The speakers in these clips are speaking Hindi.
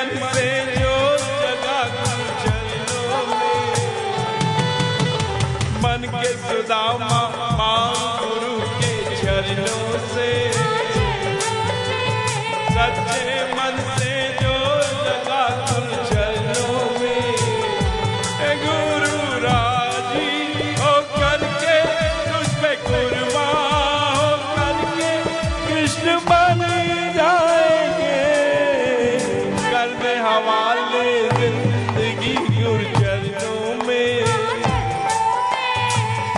मन से जो जगा गुरु चरणों में, मन के सुदामा मांग गुरु के चरणों से, सच्चे मन से जो जगा गुरु चरणों में, गुरु राजी हो करके तुझ पे कुर्बान हो करके कृष्ण बन जाएंगे, कर दे हवाले जिंदगी गुरु चरणों में,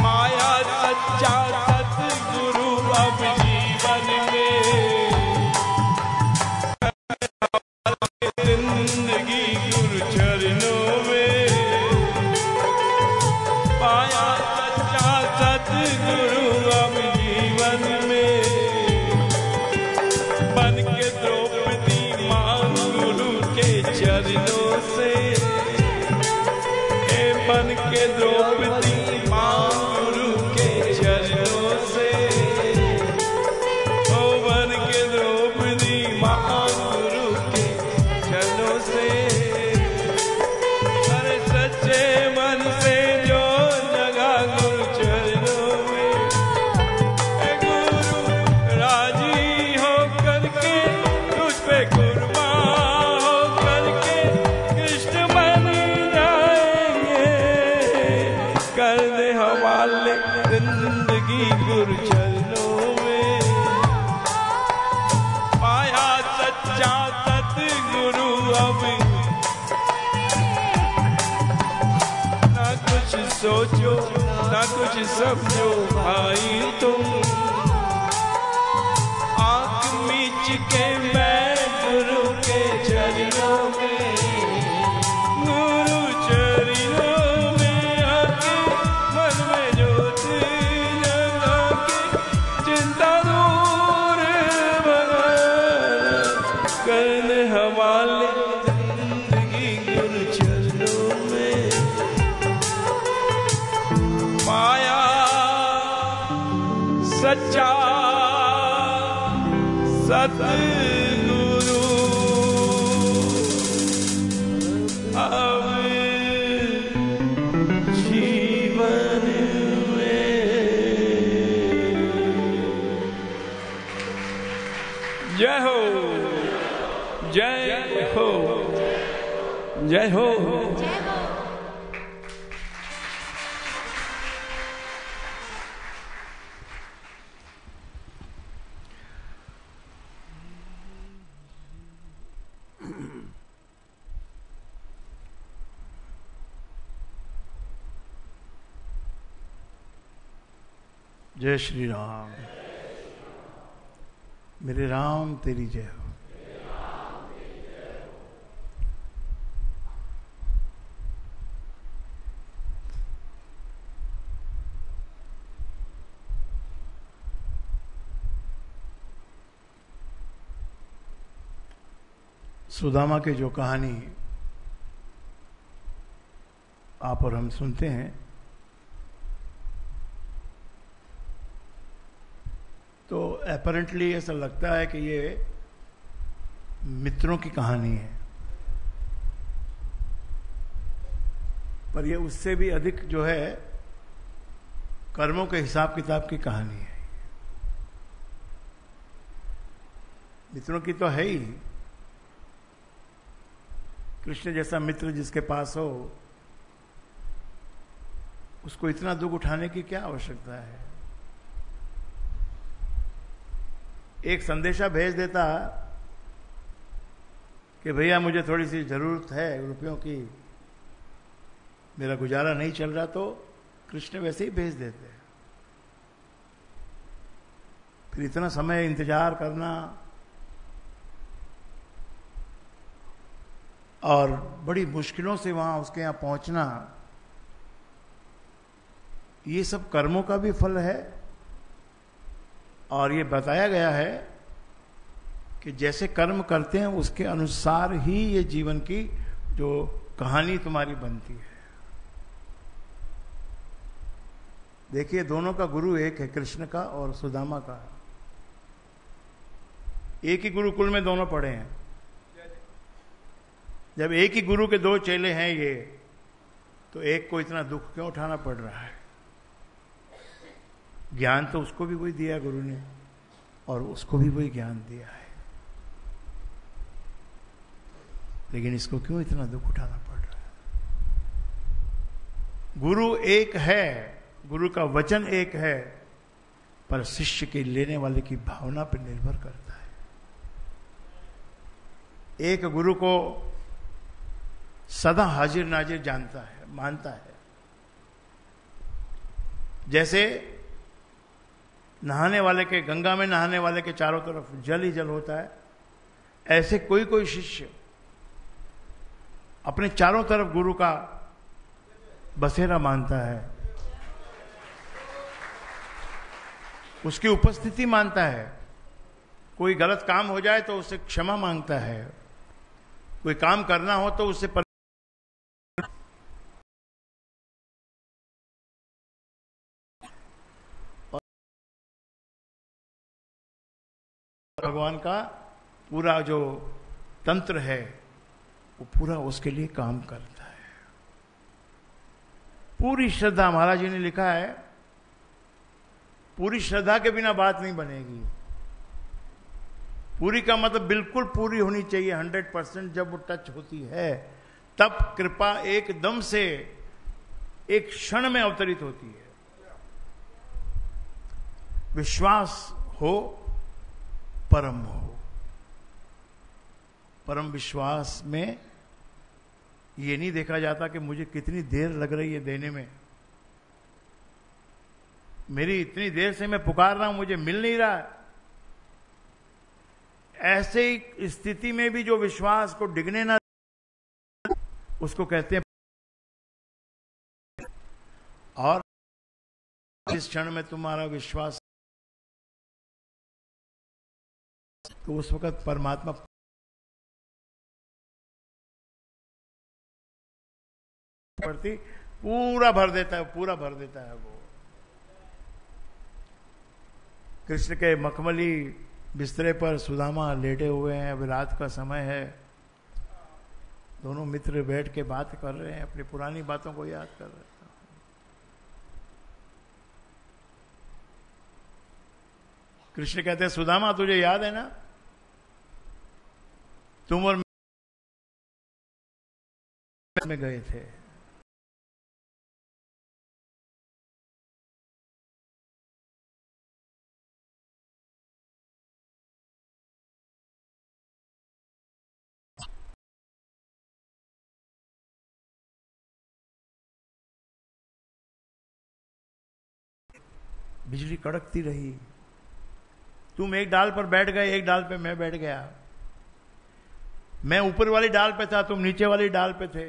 माया सच्चा सतगुरु अब जीवन में, जिंदगी गुरु चरणों में, माया सच्चा सतगुरु अब जीवन में, बन के द्रौपदी मां गुरु के चरणों से, बन के द्रौपदी मां गुरु के चरणों से, ओ बन के द्रौपदी मां गुरु के चरणों से, अरे सच्चे मन से जो जगा गुरु चरणों में, गुरु राजी हो करके तुझ पे कुर्बान हो करके कृष्ण बन जाएंगे, कर दे हवाले जिंदगी गुरु चरणों में, पाया सच्चा सतगुरु अब, ना कुछ सोचो ना कुछ समझो भाई तुम, आंख मीच के मैं गुरु के चरणों में, गुरु चरणों में आके मन में ज्योत जगा के चिंता दूर भगा, करने हवाले जिंदगी गुरु चरणों में, माया सच्चा सतगुरु अब जीवन में। जय हो जय हो जय हो। जय श्री राम। मेरे राम तेरी जय हो। सुदामा की जो कहानी आप और हम सुनते हैं तो अपैरेंटली ऐसा लगता है कि ये मित्रों की कहानी है, पर ये उससे भी अधिक जो है कर्मों के हिसाब किताब की कहानी है। मित्रों की तो है ही, कृष्ण जैसा मित्र जिसके पास हो उसको इतना दुख उठाने की क्या आवश्यकता है। एक संदेशा भेज देता कि भैया मुझे थोड़ी सी जरूरत है रुपयों की, मेरा गुजारा नहीं चल रहा, तो कृष्ण वैसे ही भेज देते। फिर इतना समय इंतजार करना और बड़ी मुश्किलों से वहां उसके यहां पहुंचना, ये सब कर्मों का भी फल है। और ये बताया गया है कि जैसे कर्म करते हैं उसके अनुसार ही ये जीवन की जो कहानी तुम्हारी बनती है। देखिए दोनों का गुरु एक है, कृष्ण का और सुदामा का। एक ही गुरुकुल में दोनों पढ़े हैं, जब एक ही गुरु के दो चेले हैं ये, तो एक को इतना दुख क्यों उठाना पड़ रहा है? ज्ञान तो उसको भी वही दिया गुरु ने, और उसको भी वही ज्ञान दिया है, लेकिन इसको क्यों इतना दुख उठाना पड़ रहा है? गुरु एक है, गुरु का वचन एक है, पर शिष्य के लेने वाले की भावना पर निर्भर करता है। एक गुरु को सदा हाजिर नाजिर जानता है, मानता है। जैसे नहाने वाले के, गंगा में नहाने वाले के चारों तरफ जल ही जल होता है, ऐसे कोई कोई शिष्य अपने चारों तरफ गुरु का बसेरा मानता है, उसकी उपस्थिति मानता है। कोई गलत काम हो जाए तो उससे क्षमा मांगता है, कोई काम करना हो तो उससे भगवान का पूरा जो तंत्र है वो पूरा उसके लिए काम करता है। पूरी श्रद्धा, महाराज जी ने लिखा है, पूरी श्रद्धा के बिना बात नहीं बनेगी। पूरी का मतलब बिल्कुल पूरी होनी चाहिए, 100%। जब वो टच होती है तब कृपा एकदम से एक क्षण में अवतरित होती है। विश्वास हो, परम हो। परम विश्वास में ये नहीं देखा जाता कि मुझे कितनी देर लग रही है देने में, मेरी इतनी देर से मैं पुकार रहा हूं, मुझे मिल नहीं रहा है। ऐसे ही स्थिति में भी जो विश्वास को डिगने ना, उसको कहते हैं। और इस क्षण में तुम्हारा विश्वास, तो उस वक्त परमात्मा प्रति पूरा भर देता है, पूरा भर देता है वो। कृष्ण के मखमली बिस्तरे पर सुदामा लेटे हुए हैं, अभी रात का समय है, दोनों मित्र बैठ के बात कर रहे हैं, अपनी पुरानी बातों को याद कर रहे हैं। कृष्ण कहते हैं, सुदामा तुझे याद है ना, तुम और में गए थे, बिजली कड़कती रही, तुम एक डाल पर बैठ गए, एक डाल पे मैं बैठ गया, मैं ऊपर वाली डाल पे था, तुम नीचे वाली डाल पे थे।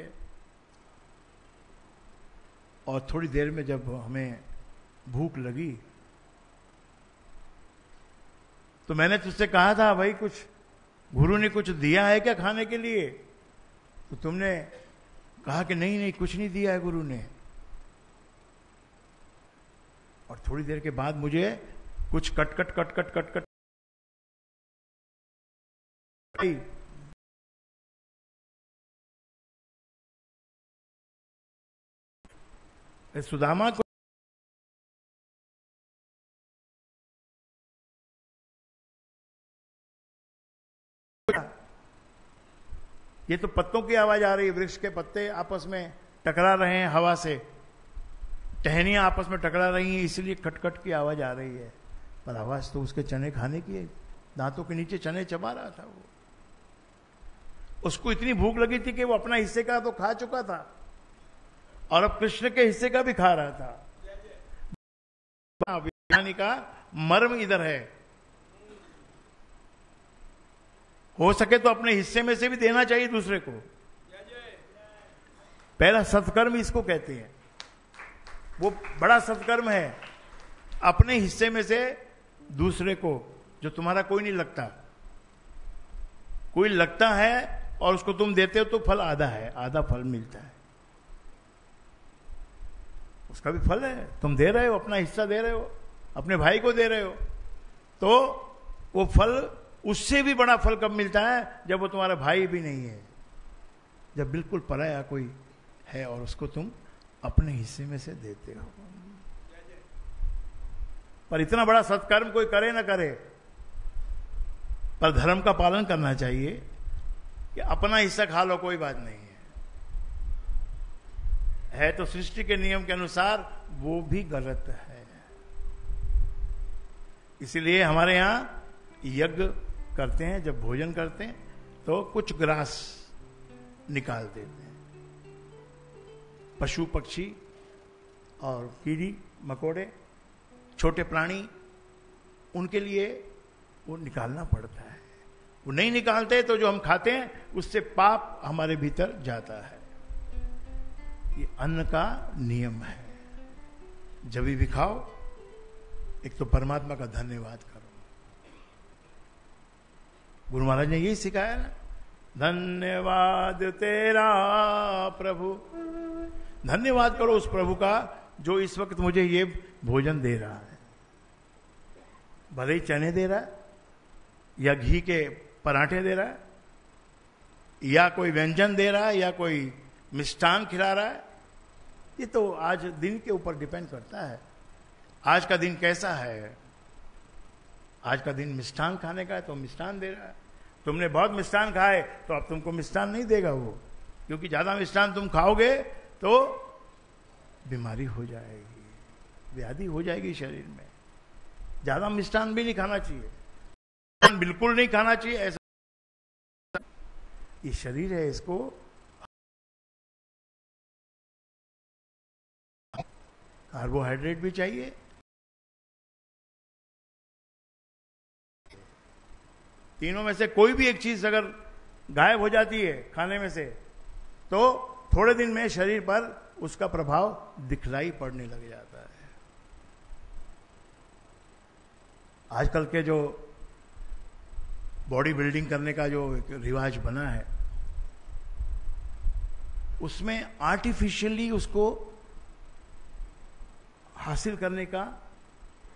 और थोड़ी देर में जब हमें भूख लगी तो मैंने तुझसे कहा था, भाई कुछ गुरु ने कुछ दिया है क्या खाने के लिए? तो तुमने कहा कि नहीं नहीं कुछ नहीं दिया है गुरु ने। और थोड़ी देर के बाद मुझे कुछ कट कट सुदामा को ये तो पत्तों की आवाज आ रही है, वृक्ष के पत्ते आपस में टकरा रहे हैं हवा से, टहनियां आपस में टकरा रही हैं, इसलिए खटखट की आवाज आ रही है, पर आवाज तो उसके चने खाने की है, दांतों के नीचे चने चबा रहा था वो। उसको इतनी भूख लगी थी कि वो अपना हिस्से का तो खा चुका था और अब कृष्ण के हिस्से का भी खा रहा था। विज्ञानी का मर्म इधर है, हो सके तो अपने हिस्से में से भी देना चाहिए दूसरे को। पहला सत्कर्म इसको कहते हैं, वो बड़ा सत्कर्म है, अपने हिस्से में से दूसरे को, जो तुम्हारा कोई नहीं लगता, कोई लगता है और उसको तुम देते हो तो फल आधा है, आधा फल मिलता है, उसका भी फल है, तुम दे रहे हो, अपना हिस्सा दे रहे हो, अपने भाई को दे रहे हो, तो वो फल, उससे भी बड़ा फल कब मिलता है? जब वो तुम्हारा भाई भी नहीं है, जब बिल्कुल पराया कोई है और उसको तुम अपने हिस्से में से देते हो। पर इतना बड़ा सत्कर्म कोई करे ना करे, पर धर्म का पालन करना चाहिए कि अपना हिस्सा खा लो, कोई बात नहीं है तो सृष्टि के नियम के अनुसार वो भी गलत है। इसलिए हमारे यहां यज्ञ करते हैं, जब भोजन करते हैं तो कुछ ग्रास निकाल देते हैं। पशु पक्षी और कीड़ी मकोड़े, छोटे प्राणी, उनके लिए वो निकालना पड़ता है। वो नहीं निकालते तो जो हम खाते हैं उससे पाप हमारे भीतर जाता है। ये अन्न का नियम है। जब भी खाओ एक तो परमात्मा का धन्यवाद करो। गुरु महाराज ने यही सिखाया ना, धन्यवाद तेरा प्रभु। धन्यवाद करो उस प्रभु का जो इस वक्त मुझे ये भोजन दे रहा है। भले ही चने दे रहा है या घी के पराठे दे रहा है या कोई व्यंजन दे रहा है या कोई मिष्ठान खिला रहा है, ये तो आज दिन के ऊपर डिपेंड करता है। आज का दिन कैसा है? आज का दिन मिष्ठान खाने का है तो मिष्ठान दे रहा है। तुमने बहुत मिष्ठान खाए तो अब तुमको मिष्ठान नहीं देगा वो, क्योंकि ज्यादा मिष्ठान तुम खाओगे तो बीमारी हो जाएगी, व्याधि हो जाएगी शरीर में। ज्यादा मिष्ठान भी नहीं खाना चाहिए, बिल्कुल नहीं खाना चाहिए। ऐसा ये शरीर है, इसको कार्बोहाइड्रेट भी चाहिए, तीनों में से कोई भी एक चीज अगर गायब हो जाती है खाने में से तो थोड़े दिन में शरीर पर उसका प्रभाव दिखलाई पड़ने लग जाता है। आजकल के जो बॉडी बिल्डिंग करने का जो रिवाज बना है उसमें आर्टिफिशियली उसको हासिल करने का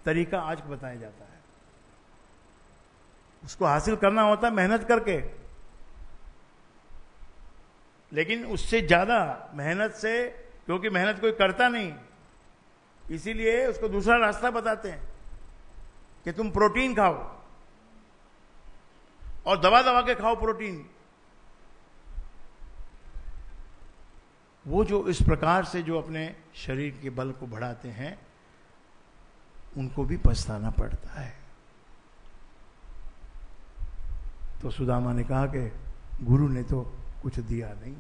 तरीका आज बताया जाता है। उसको हासिल करना होता है मेहनत करके, लेकिन उससे ज्यादा मेहनत से, क्योंकि मेहनत कोई करता नहीं, इसीलिए उसको दूसरा रास्ता बताते हैं कि तुम प्रोटीन खाओ और दबा दबा के खाओ प्रोटीन। वो जो इस प्रकार से जो अपने शरीर के बल को बढ़ाते हैं उनको भी पछताना पड़ता है। तो सुदामा ने कहा कि गुरु ने तो कुछ दिया नहीं।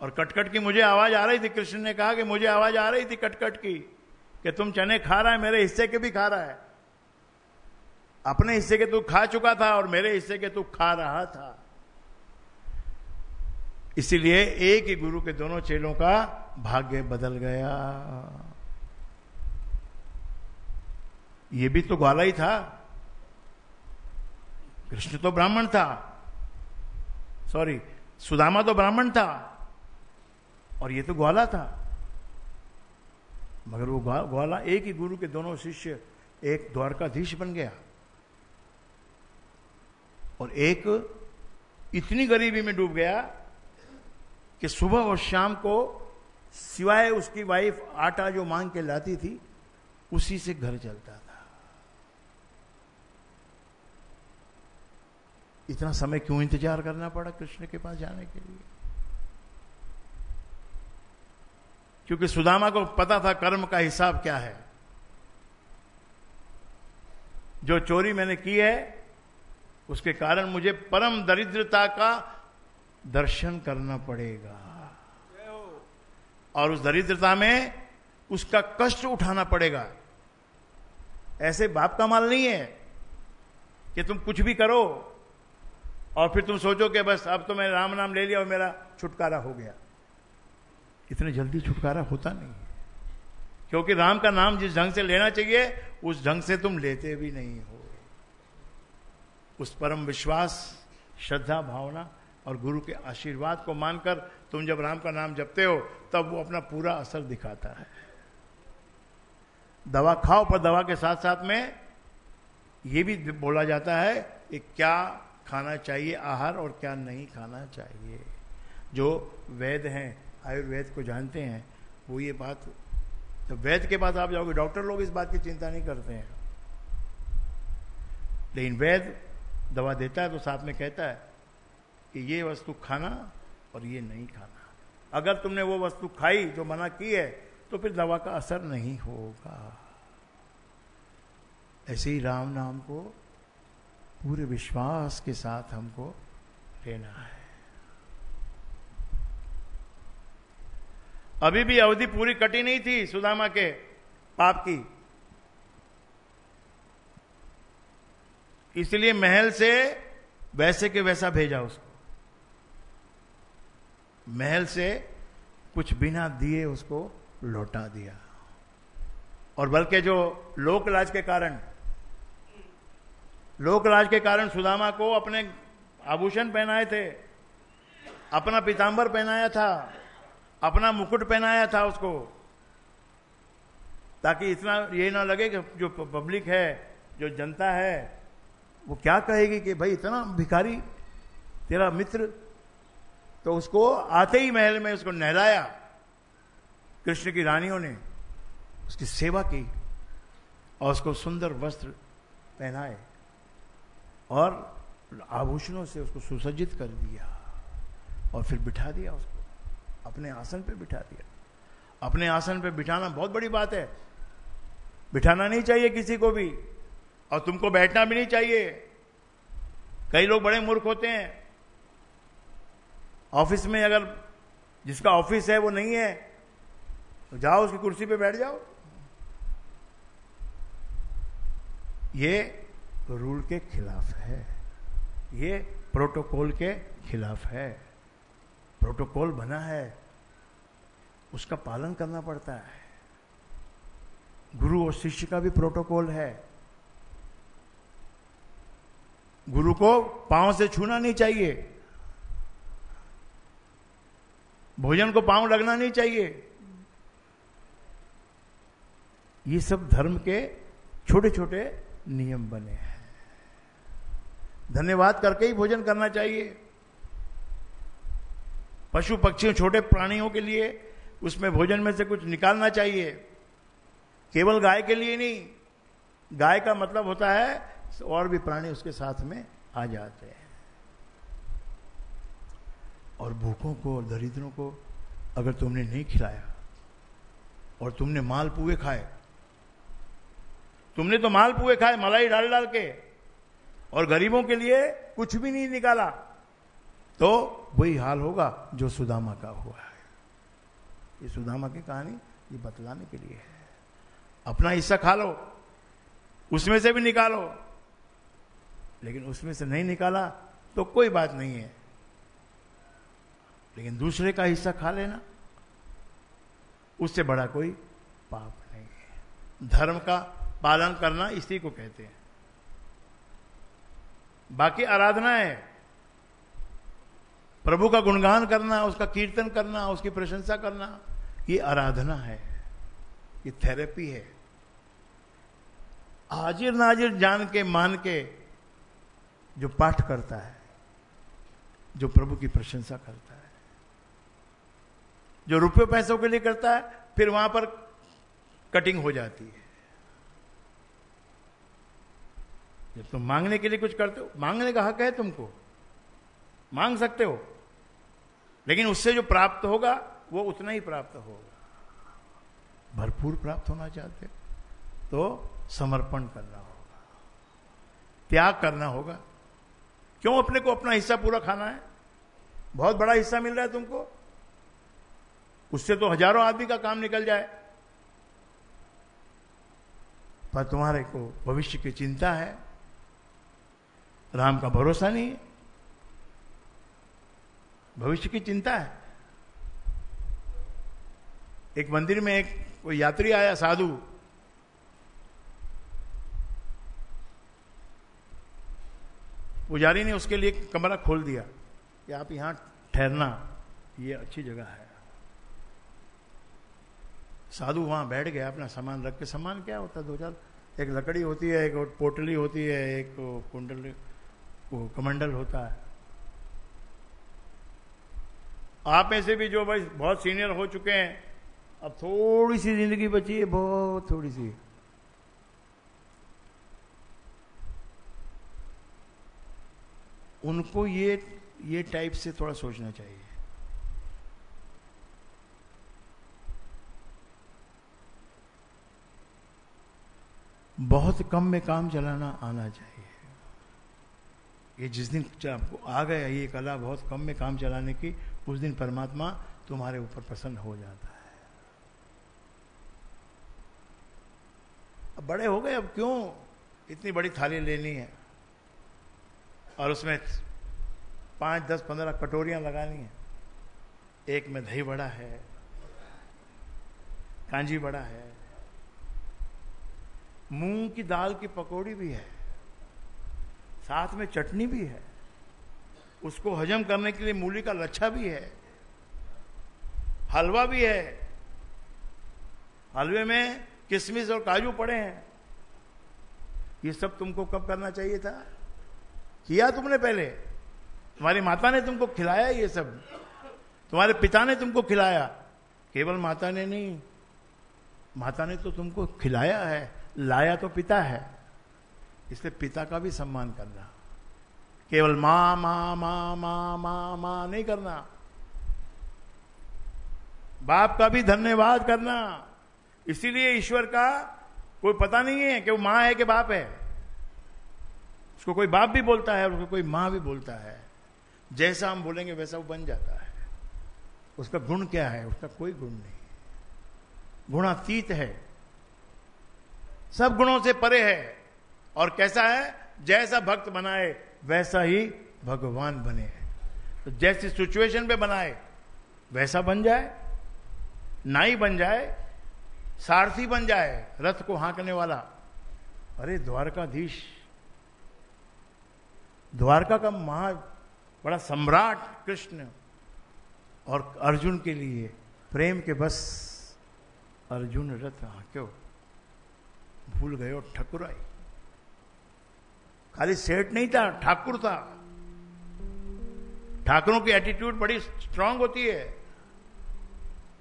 और कटकट की मुझे आवाज आ रही थी, कृष्ण ने कहा कि मुझे आवाज आ रही थी कटकट की कि तुम चने खा रहा है, मेरे हिस्से के भी खा रहा है। अपने हिस्से के तू खा चुका था और मेरे हिस्से के तू खा रहा था। इसीलिए एक ही गुरु के दोनों चेलों का भाग्य बदल गया। ये भी तो ग्वाला ही था, कृष्ण तो ब्राह्मण था, सॉरी सुदामा तो ब्राह्मण था और ये तो ग्वाला था। मगर वो ग्वाला एक ही गुरु के दोनों शिष्य, एक द्वारकाधीश बन गया और एक इतनी गरीबी में डूब गया कि सुबह और शाम को सिवाय उसकी वाइफ आटा जो मांग के लाती थी उसी से घर चलता था। इतना समय क्यों इंतजार करना पड़ा कृष्ण के पास जाने के लिए? क्योंकि सुदामा को पता था कर्म का हिसाब क्या है। जो चोरी मैंने की है उसके कारण मुझे परम दरिद्रता का दर्शन करना पड़ेगा और उस दरिद्रता में उसका कष्ट उठाना पड़ेगा। ऐसे बाप का माल नहीं है कि तुम कुछ भी करो और फिर तुम सोचो कि बस अब तो मैंने राम नाम ले लिया और मेरा छुटकारा हो गया। इतने जल्दी छुटकारा होता नहीं है, क्योंकि राम का नाम जिस ढंग से लेना चाहिए उस ढंग से तुम लेते भी नहीं हो। उस परम विश्वास, श्रद्धा, भावना और गुरु के आशीर्वाद को मानकर तुम जब राम का नाम जपते हो तब वो अपना पूरा असर दिखाता है। दवा खाओ, पर दवा के साथ साथ में ये भी बोला जाता है कि क्या खाना चाहिए आहार और क्या नहीं खाना चाहिए। जो वैद्य हैं, आयुर्वेद को जानते हैं, वो ये बात, तो वैद्य के पास आप जाओगे, डॉक्टर लोग इस बात की चिंता नहीं करते हैं, लेकिन वैद्य दवा देता है तो साथ में कहता है कि ये वस्तु खाना और ये नहीं खाना। अगर तुमने वो वस्तु खाई जो मना की है तो फिर दवा का असर नहीं होगा। ऐसे ही राम नाम को पूरे विश्वास के साथ हमको लेना है। अभी भी अवधि पूरी कटी नहीं थी सुदामा के पाप की, इसलिए महल से वैसे के वैसा भेजा उसको। महल से कुछ बिना दिए उसको लौटा दिया। और बल्कि जो लोकलाज के कारण सुदामा को अपने आभूषण पहनाए थे, अपना पीतांबर पहनाया था, अपना मुकुट पहनाया था उसको, ताकि इतना ये ना लगे कि जो पब्लिक है, जो जनता है, वो क्या कहेगी कि भाई इतना भिखारी तेरा मित्र। तो उसको आते ही महल में उसको नहलाया, कृष्ण की रानियों ने उसकी सेवा की और उसको सुंदर वस्त्र पहनाए और आभूषणों से उसको सुसज्जित कर दिया और फिर बिठा दिया, उसको अपने आसन पे बिठा दिया। अपने आसन पे बिठाना बहुत बड़ी बात है, बिठाना नहीं चाहिए किसी को भी, और तुमको बैठना भी नहीं चाहिए। कई लोग बड़े मूर्ख होते हैं, ऑफिस में अगर जिसका ऑफिस है वो नहीं है तो जाओ उसकी कुर्सी पे बैठ जाओ। ये रूल के खिलाफ है, ये प्रोटोकॉल के खिलाफ है। प्रोटोकॉल बना है, उसका पालन करना पड़ता है। गुरु और शिष्य का भी प्रोटोकॉल है। गुरु को पांव से छूना नहीं चाहिए, भोजन को पांव लगना नहीं चाहिए। ये सब धर्म के छोटे छोटे नियम बने हैं। धन्यवाद करके ही भोजन करना चाहिए। पशु पक्षियों, छोटे प्राणियों के लिए उसमें भोजन में से कुछ निकालना चाहिए, केवल गाय के लिए नहीं। गाय का मतलब होता है और भी प्राणी उसके साथ में आ जाते हैं। और भूखों को और दरिद्रों को अगर तुमने नहीं खिलाया और तुमने मालपुए खाए, तुमने तो मालपुए खाए मलाई डाल डाल के, और गरीबों के लिए कुछ भी नहीं निकाला, तो वही हाल होगा जो सुदामा का हुआ है। ये सुदामा की कहानी ये बतलाने के लिए है। अपना हिस्सा खा लो, उसमें से भी निकालो, लेकिन उसमें से नहीं निकाला तो कोई बात नहीं है, लेकिन दूसरे का हिस्सा खा लेना, उससे बड़ा कोई पाप नहीं है। धर्म का पालन करना इसी को कहते हैं। बाकी आराधना है, प्रभु का गुणगान करना, उसका कीर्तन करना, उसकी प्रशंसा करना, ये आराधना है, ये थेरेपी है। हाजिर नाजिर जान के मान के जो पाठ करता है, जो प्रभु की प्रशंसा करता है, जो रुपये पैसों के लिए करता है, फिर वहां पर कटिंग हो जाती है। जब तुम मांगने के लिए कुछ करते हो, मांगने का हक है तुमको, मांग सकते हो, लेकिन उससे जो प्राप्त होगा वो उतना ही प्राप्त होगा। भरपूर प्राप्त होना चाहते तो समर्पण करना होगा, त्याग करना होगा। क्यों अपने को अपना हिस्सा पूरा खाना है? बहुत बड़ा हिस्सा मिल रहा है तुमको, उससे तो हजारों आदमी का काम निकल जाए, पर तुम्हारे को भविष्य की चिंता है, राम का भरोसा नहीं है, भविष्य की चिंता है। एक मंदिर में एक कोई यात्री आया, साधु, पुजारी ने उसके लिए कमरा खोल दिया कि आप यहां ठहरना, ये अच्छी जगह है। साधु वहां बैठ गया, अपना सामान रख के। सामान क्या होता है? दो चार, एक लकड़ी होती है, एक पोटली होती है, एक कुंडल, वो कमंडल होता है। आप में से भी जो भाई बहुत सीनियर हो चुके हैं, अब थोड़ी सी जिंदगी बची है, बहुत थोड़ी सी। उनको ये टाइप से थोड़ा सोचना चाहिए। बहुत कम में काम चलाना आना चाहिए। ये जिस दिन आपको आ गया ये कला बहुत कम में काम चलाने की, उस दिन परमात्मा तुम्हारे ऊपर प्रसन्न हो जाता है। अब बड़े हो गए, अब क्यों इतनी बड़ी थाली लेनी है और उसमें 5, 10, 15 कटोरियां लगानी है। एक में दही बड़ा है, कांजी बड़ा है, मूंग की दाल की पकौड़ी भी है, साथ में चटनी भी है, उसको हजम करने के लिए मूली का लच्छा भी है, हलवा भी है, हलवे में किशमिश और काजू पड़े हैं। ये सब तुमको कब करना चाहिए था? किया तुमने पहले। तुम्हारी माता ने तुमको खिलाया ये सब, तुम्हारे पिता ने तुमको खिलाया। केवल माता ने नहीं, माता ने तो तुमको खिलाया है, लाया तो पिता है, इसलिए पिता का भी सम्मान करना। केवल मां मां मां मां मां मां नहीं करना, बाप का भी धन्यवाद करना। इसीलिए ईश्वर का कोई पता नहीं है कि वो मां है कि बाप है। उसको कोई बाप भी बोलता है और उसको कोई मां भी बोलता है। जैसा हम बोलेंगे वैसा वो बन जाता है। उसका गुण क्या है? उसका कोई गुण नहीं, गुणातीत है, सब गुणों से परे है। और कैसा है? जैसा भक्त बनाए वैसा ही भगवान बने। तो जैसी सिचुएशन पे बनाए वैसा बन जाए, नाई बन जाए, सारथी बन जाए, रथ को हाँकने वाला। अरे द्वारकाधीश, द्वारका का महा बड़ा सम्राट कृष्ण, और अर्जुन के लिए प्रेम के बस अर्जुन रथ हाँक्यो, भूल गए ठकुराई। खाली सेठ नहीं था, ठाकुर था। ठाकुरों की एटीट्यूड बड़ी स्ट्रांग होती है,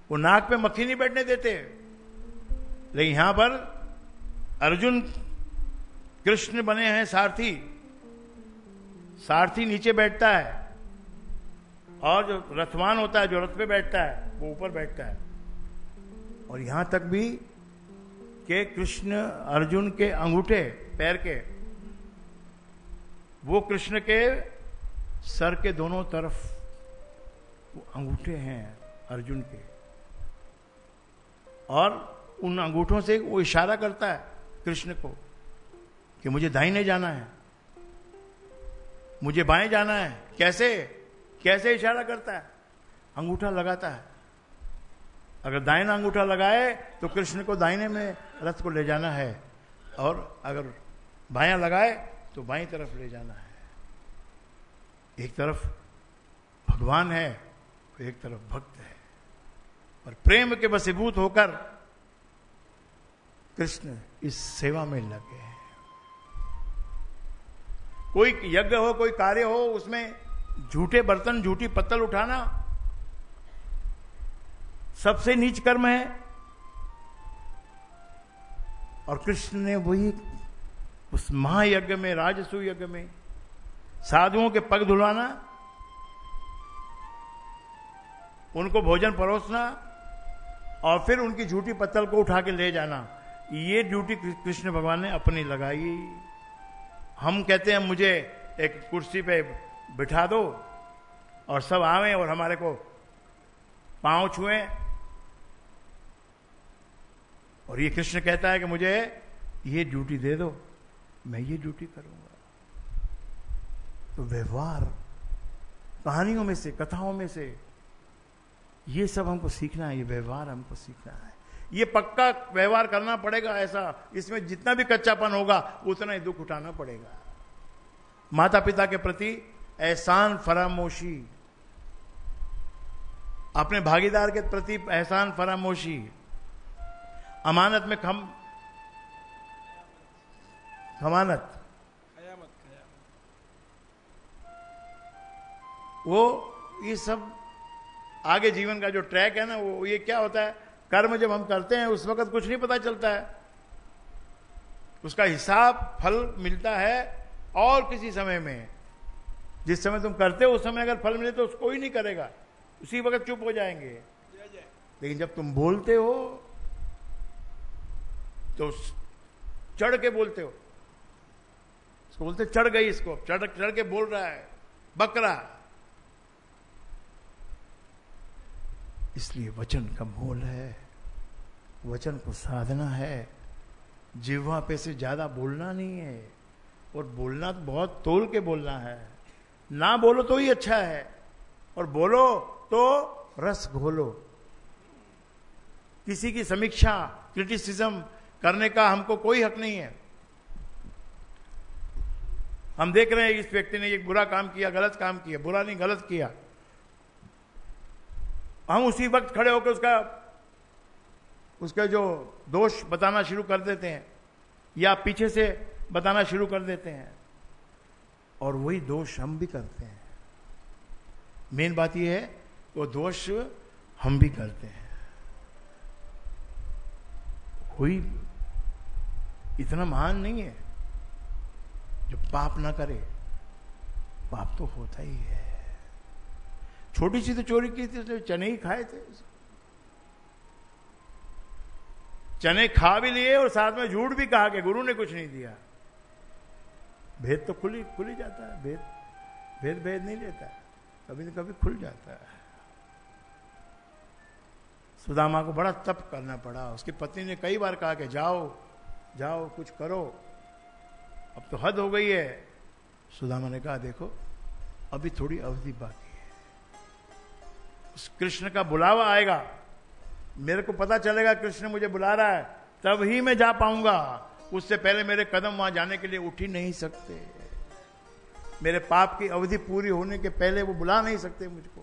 वो नाक पे मक्खी नहीं बैठने देते। लेकिन यहां पर अर्जुन कृष्ण बने हैं सारथी, सारथी नीचे बैठता है और जो रथवान होता है, जो रथ पे बैठता है, वो ऊपर बैठता है। और यहां तक भी कि कृष्ण अर्जुन के अंगूठे पैर के, वो कृष्ण के सर के दोनों तरफ वो अंगूठे हैं अर्जुन के, और उन अंगूठों से वो इशारा करता है कृष्ण को कि मुझे दाहिने जाना है, मुझे बाएं जाना है। कैसे कैसे इशारा करता है? अंगूठा लगाता है। अगर दाहिना अंगूठा लगाए तो कृष्ण को दाहिने में रथ को ले जाना है, और अगर बायां लगाए तो बाईं तरफ ले जाना है। एक तरफ भगवान है, एक तरफ भक्त है, और प्रेम के वशीभूत होकर कृष्ण इस सेवा में लगे हैं। कोई यज्ञ हो, कोई कार्य हो, उसमें झूठे बर्तन, झूठी पत्तल उठाना सबसे नीच कर्म है। और कृष्ण ने वही उस महायज्ञ में, राजसू यज्ञ में, साधुओं के पग धुलवाना, उनको भोजन परोसना और फिर उनकी झूठी पत्तल को उठा के ले जाना, ये ड्यूटी कृष्ण भगवान ने अपनी लगाई। हम कहते हैं मुझे एक कुर्सी पे बिठा दो और सब आवे और हमारे को पांव छुए, और ये कृष्ण कहता है कि मुझे ये ड्यूटी दे दो, मैं ये ड्यूटी करूंगा। तो व्यवहार, कहानियों में से, कथाओं में से ये सब हमको सीखना है, ये व्यवहार हमको सीखना है। ये पक्का व्यवहार करना पड़ेगा ऐसा, इसमें जितना भी कच्चापन होगा उतना ही दुख उठाना पड़ेगा। माता पिता के प्रति एहसान फरामोशी, अपने भागीदार के प्रति एहसान फरामोशी, अमानत में खमानत, वो ये सब आगे जीवन का जो ट्रैक है ना, वो ये क्या होता है, कर्म जब हम करते हैं उस वक्त कुछ नहीं पता चलता है, उसका हिसाब फल मिलता है और किसी समय में। जिस समय तुम करते हो उस समय अगर फल मिले तो उसको ही नहीं करेगा, उसी वक्त चुप हो जाएंगे। लेकिन जब तुम बोलते हो तो चढ़ के बोलते हो, इसको बोलते चढ़ गई, इसको चढ़ के बोल रहा है, बकरा। इसलिए वचन का मोल है, वचन को साधना है, जिह्वा पे से ज्यादा बोलना नहीं है, और बोलना तो बहुत तोल के बोलना है। ना बोलो तो ही अच्छा है, और बोलो तो रस घोलो। किसी की समीक्षा, क्रिटिसिज्म करने का हमको कोई हक नहीं है। हम देख रहे हैं इस व्यक्ति ने एक बुरा काम किया, गलत काम किया, बुरा नहीं गलत किया, हम उसी वक्त खड़े होकर उसका जो दोष बताना शुरू कर देते हैं, या पीछे से बताना शुरू कर देते हैं, और वही दोष हम भी करते हैं। मेन बात यह है वो दोष हम भी करते हैं। कोई इतना महान नहीं है जो पाप ना करे, पाप तो होता ही है। छोटी सी तो चोरी की थी, उसने चने ही खाए थे, चने खा भी लिए और साथ में झूठ भी कहा कि गुरु ने कुछ नहीं दिया। भेद तो खुल ही जाता है, भेद नहीं लेता है, कभी न कभी खुल जाता है। सुदामा को बड़ा तप करना पड़ा। उसकी पत्नी ने कई बार कहा कि जाओ कुछ करो, अब तो हद हो गई है। सुदामा ने कहा देखो अभी थोड़ी अवधि बाकी है, उस कृष्ण का बुलावा आएगा, मेरे को पता चलेगा कृष्ण मुझे बुला रहा है, तब ही मैं जा पाऊंगा। उससे पहले मेरे कदम वहां जाने के लिए उठ ही नहीं सकते। मेरे पाप की अवधि पूरी होने के पहले वो बुला नहीं सकते मुझको।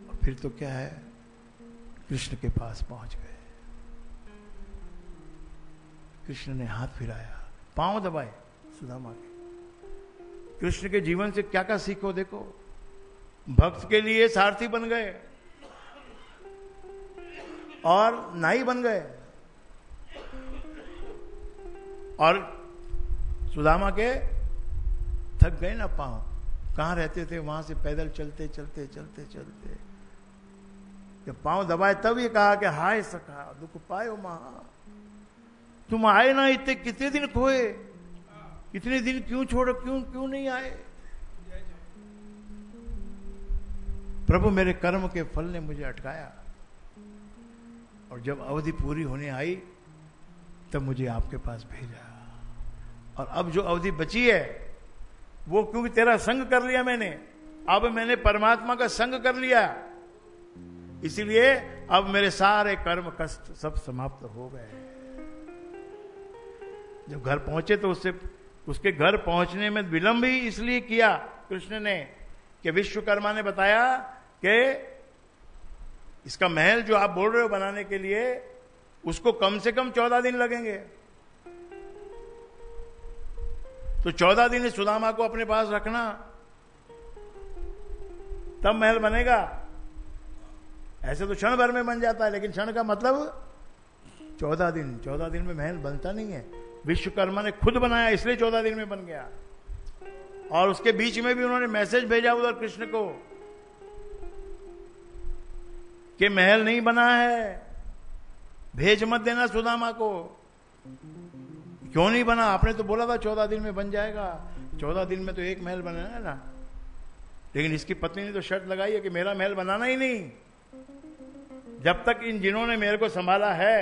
और फिर तो क्या है, कृष्ण के पास पहुंच गए। कृष्ण ने हाथ फिराया, पांव दबाए सुदामा के। कृष्ण के जीवन से क्या क्या सीखो देखो। भक्त के लिए सारथी बन गए और नाई बन गए, और सुदामा के थक गए ना पांव, कहां रहते थे वहां से पैदल चलते जब पांव दबाए तब ये कहा कि हाय सखा दुख पायो महा, तुम आए ना, इतने कितने दिन खोए, इतने दिन क्यों छोड़ो, क्यों नहीं आए। प्रभु मेरे कर्म के फल ने मुझे अटकाया, और जब अवधि पूरी होने आई तब मुझे आपके पास भेजा। और अब जो अवधि बची है वो क्योंकि तेरा संग कर लिया मैंने, अब मैंने परमात्मा का संग कर लिया, इसीलिए अब मेरे सारे कर्म कष्ट सब समाप्त हो गए। जब घर पहुंचे तो उसके घर पहुंचने में विलंब ही इसलिए किया कृष्ण ने कि विश्वकर्मा ने बताया कि इसका महल जो आप बोल रहे हो बनाने के लिए, उसको कम से कम 14 दिन लगेंगे। तो 14 दिन सुदामा को अपने पास रखना, तब महल बनेगा। ऐसे तो क्षण भर में बन जाता है, लेकिन क्षण का मतलब 14 दिन। 14 दिन में महल बनता नहीं है। विश्वकर्मा ने खुद बनाया, इसलिए 14 दिन में बन गया। और उसके बीच में भी उन्होंने मैसेज भेजा उधर कृष्ण को कि महल नहीं बना है, भेज मत देना सुदामा को। क्यों नहीं बना? आपने तो बोला था 14 दिन में बन जाएगा। 14 दिन में तो एक महल बना है ना। लेकिन इसकी पत्नी ने तो शर्त लगाई है कि मेरा महल बनाना ही नहीं, जब तक जिन्होंने मेरे को संभाला है,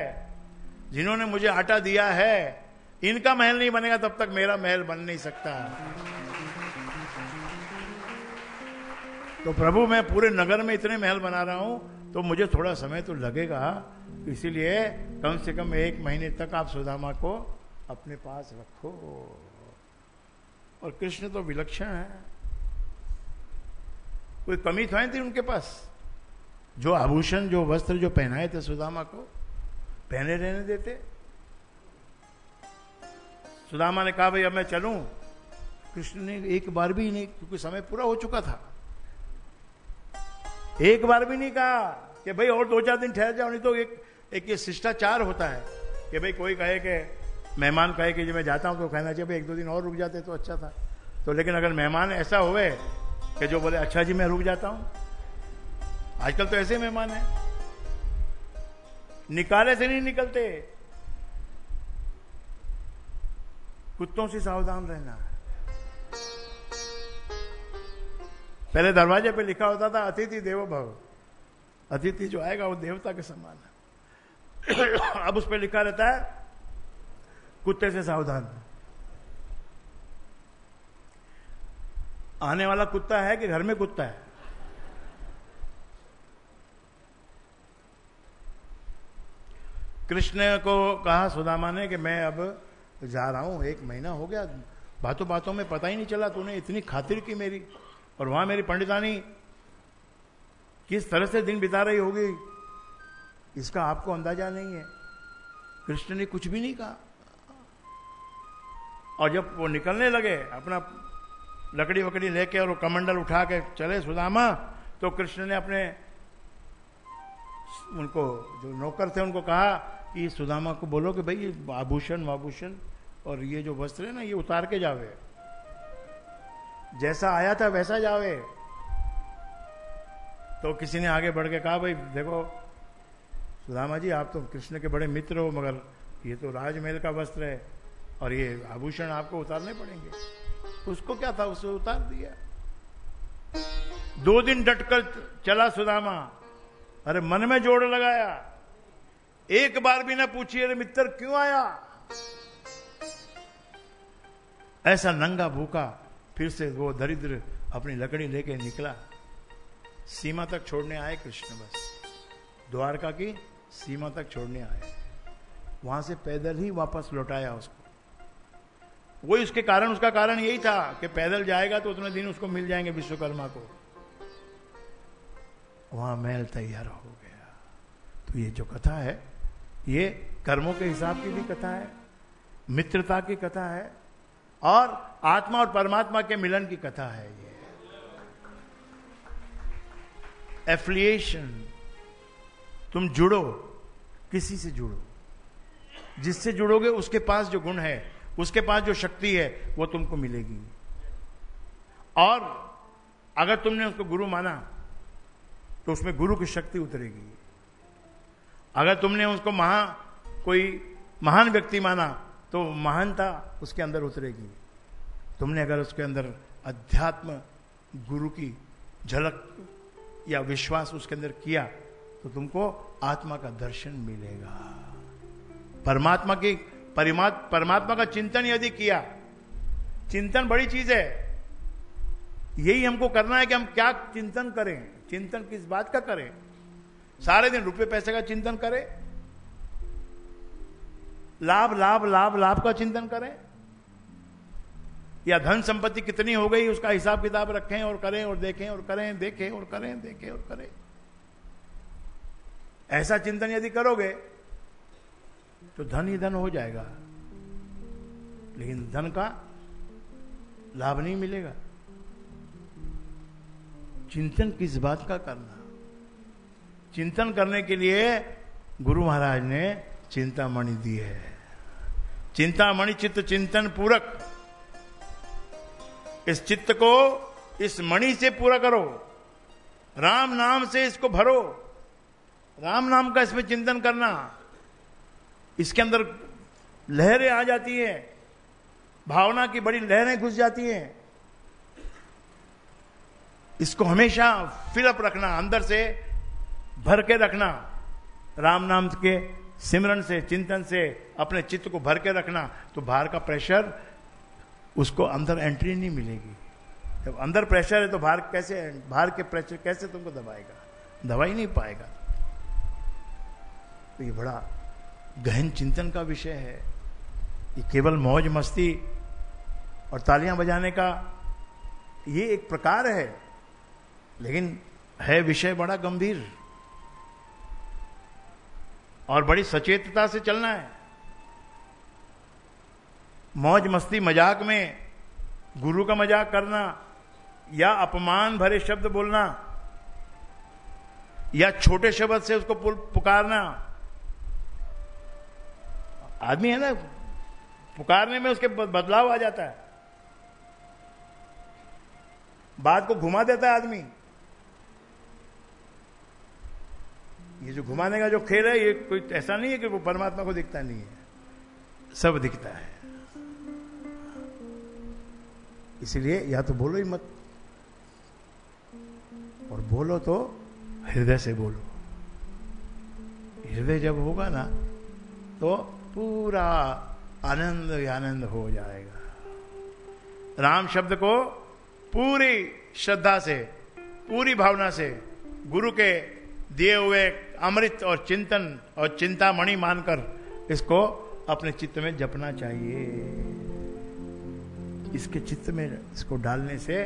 जिन्होंने मुझे आटा दिया है, इनका महल नहीं बनेगा तब तक मेरा महल बन नहीं सकता। तो प्रभु मैं पूरे नगर में इतने महल बना रहा हूं, तो मुझे थोड़ा समय तो लगेगा, इसीलिए कम से कम 1 महीने तक आप सुदामा को अपने पास रखो। और कृष्ण तो विलक्षण है, कोई कमी तो नहीं थी उनके पास। जो आभूषण, जो वस्त्र जो पहनाए थे सुदामा को, पहने रहने देते। सुदामा ने कहा भाई अब मैं चलूं। कृष्ण ने एक बार भी नहीं, क्योंकि समय पूरा हो चुका था। एक बार भी नहीं कहा कि भाई और 2-4 दिन ठहर जाओ। नहीं तो एक ये शिष्टाचार होता है कि भाई कोई कहे कि मेहमान कहे कि जब मैं जाता हूं तो कहना चाहिए भाई 1-2 दिन और रुक जाते तो अच्छा था। तो लेकिन अगर मेहमान ऐसा हुए कि जो बोले अच्छा जी मैं रुक जाता हूं, आजकल तो ऐसे मेहमान हैं, निकाले से नहीं निकलते। कुत्तों से सावधान रहना। पहले दरवाजे पे लिखा होता था अतिथि देवो भव, अतिथि जो आएगा वो देवता के समान है। अब उस पे लिखा रहता है कुत्ते से सावधान। आने वाला कुत्ता है कि घर में कुत्ता है? कृष्ण को कहा सुदामा ने कि मैं अब जा रहा हूं, 1 महीना हो गया, बातों बातों में पता ही नहीं चला तूने इतनी खातिर की मेरी, और वहां मेरी पंडितानी किस तरह से दिन बिता रही होगी इसका आपको अंदाजा नहीं है। कृष्ण ने कुछ भी नहीं कहा। और जब वो निकलने लगे अपना लकड़ी वकड़ी लेके और वो कमंडल उठा के चले सुदामा, तो कृष्ण ने अपने उनको जो नौकर थे उनको कहा कि सुदामा को बोलो कि भाई ये आभूषण वाभूषण और ये जो वस्त्र है ना ये उतार के जावे, जैसा आया था वैसा जावे। तो किसी ने आगे बढ़ के कहा भाई देखो सुदामा जी आप तो कृष्ण के बड़े मित्र हो, मगर ये तो राजमहल का वस्त्र है और ये आभूषण आपको उतारने पड़ेंगे। उसको क्या था, उसे उतार दिया। 2 दिन डटकर चला सुदामा। अरे मन में जोड़ लगाया, एक बार भी ना पूछिए अरे मित्र क्यों आया। ऐसा नंगा भूखा फिर से वो दरिद्र अपनी लकड़ी लेके निकला। सीमा तक छोड़ने आए कृष्ण, बस द्वारका की सीमा तक छोड़ने आए। वहां से पैदल ही वापस लौटाया उसको। वही उसके कारण, उसका कारण यही था कि पैदल जाएगा तो उतने दिन उसको मिल जाएंगे विश्वकर्मा को। वहां महल तैयार हो गया। तो ये जो कथा है ये कर्मों के हिसाब की भी कथा है, मित्रता की कथा है और आत्मा और परमात्मा के मिलन की कथा है। ये एफिलिएशन, तुम जुड़ो, किसी से जुड़ो, जिससे जुड़ोगे उसके पास जो गुण है, उसके पास जो शक्ति है वो तुमको मिलेगी। और अगर तुमने उसको गुरु माना तो उसमें गुरु की शक्ति उतरेगी। अगर तुमने उसको कोई महान व्यक्ति माना तो महानता उसके अंदर उतरेगी। तुमने अगर उसके अंदर अध्यात्म गुरु की झलक या विश्वास उसके अंदर किया तो तुमको आत्मा का दर्शन मिलेगा। परमात्मा का चिंतन यदि किया, चिंतन बड़ी चीज है। यही हमको करना है कि हम क्या चिंतन करें। चिंतन किस बात का करें? सारे दिन रुपए पैसे का चिंतन करें, लाभ लाभ लाभ लाभ का चिंतन करें, या धन संपत्ति कितनी हो गई उसका हिसाब किताब रखें और करें और देखें और करें, देखें और करें, देखें और करें। ऐसा चिंतन यदि करोगे तो धन ही धन हो जाएगा, लेकिन धन का लाभ नहीं मिलेगा। चिंतन किस बात का करना? चिंतन करने के लिए गुरु महाराज ने चिंतामणि दी है। चिंतामणि चित्त चिंतन पूरक। इस चित्त को इस मणि से पूरा करो, राम नाम से इसको भरो। राम नाम का इसमें चिंतन करना, इसके अंदर लहरें आ जाती हैं, भावना की बड़ी लहरें घुस जाती हैं। इसको हमेशा फिलअप रखना, अंदर से भर के रखना। राम नाम के सिमरन से, चिंतन से अपने चित्त को भर के रखना, तो बाहर का प्रेशर उसको अंदर एंट्री नहीं मिलेगी। जब अंदर प्रेशर है तो बाहर के प्रेशर कैसे तुमको दबाएगा? दबा ही नहीं पाएगा। तो ये बड़ा गहन चिंतन का विषय है। ये केवल मौज मस्ती और तालियां बजाने का ये एक प्रकार है, लेकिन है विषय बड़ा गंभीर और बड़ी सचेतता से चलना है। मौज मस्ती मजाक में गुरु का मजाक करना या अपमान भरे शब्द बोलना, या छोटे शब्द से उसको पुकारना। आदमी है ना, पुकारने में उसके बदलाव आ जाता है, बात को घुमा देता है आदमी। ये जो घुमाने का जो खेल है, ये कोई ऐसा नहीं है कि वो परमात्मा को दिखता नहीं है, सब दिखता है। इसलिए या तो बोलो ही मत, और बोलो तो हृदय से बोलो। हृदय जब होगा ना तो पूरा आनंद ही आनंद हो जाएगा। राम शब्द को पूरी श्रद्धा से, पूरी भावना से, गुरु के दिए हुए अमृत और चिंतन और चिंतामणि मानकर इसको अपने चित्त में जपना चाहिए। इसके चित्त में इसको डालने से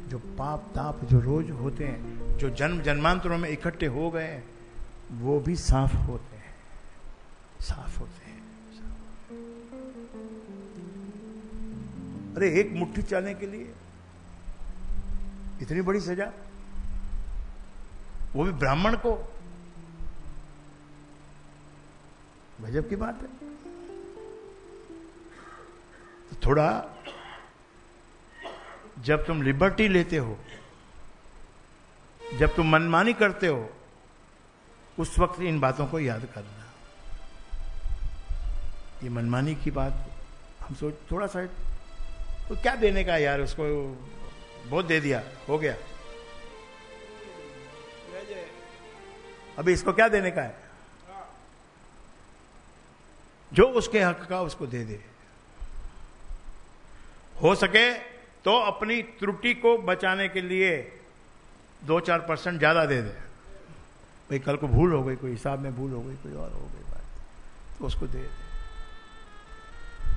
जो पाप ताप जो रोज होते हैं, जो जन्म जन्मांतरों में इकट्ठे हो गए हैं, वो भी साफ होते हैं, साफ होते हैं। अरे एक मुट्ठी चालने के लिए इतनी बड़ी सजा, वो भी ब्राह्मण को, गजब की बात है। तो थोड़ा जब तुम लिबर्टी लेते हो, जब तुम मनमानी करते हो, उस वक्त इन बातों को याद करना। ये मनमानी की बात हम सोच थोड़ा सा, तो क्या देने का यार, उसको बहुत दे दिया, हो गया, अभी इसको क्या देने का है? जो उसके हक का उसको दे दे। हो सके तो अपनी त्रुटि को बचाने के लिए 2-4% ज्यादा दे दे। भाई कल को भूल हो गई, कोई हिसाब में भूल हो गई, कोई और हो गई बात, तो उसको दे दे।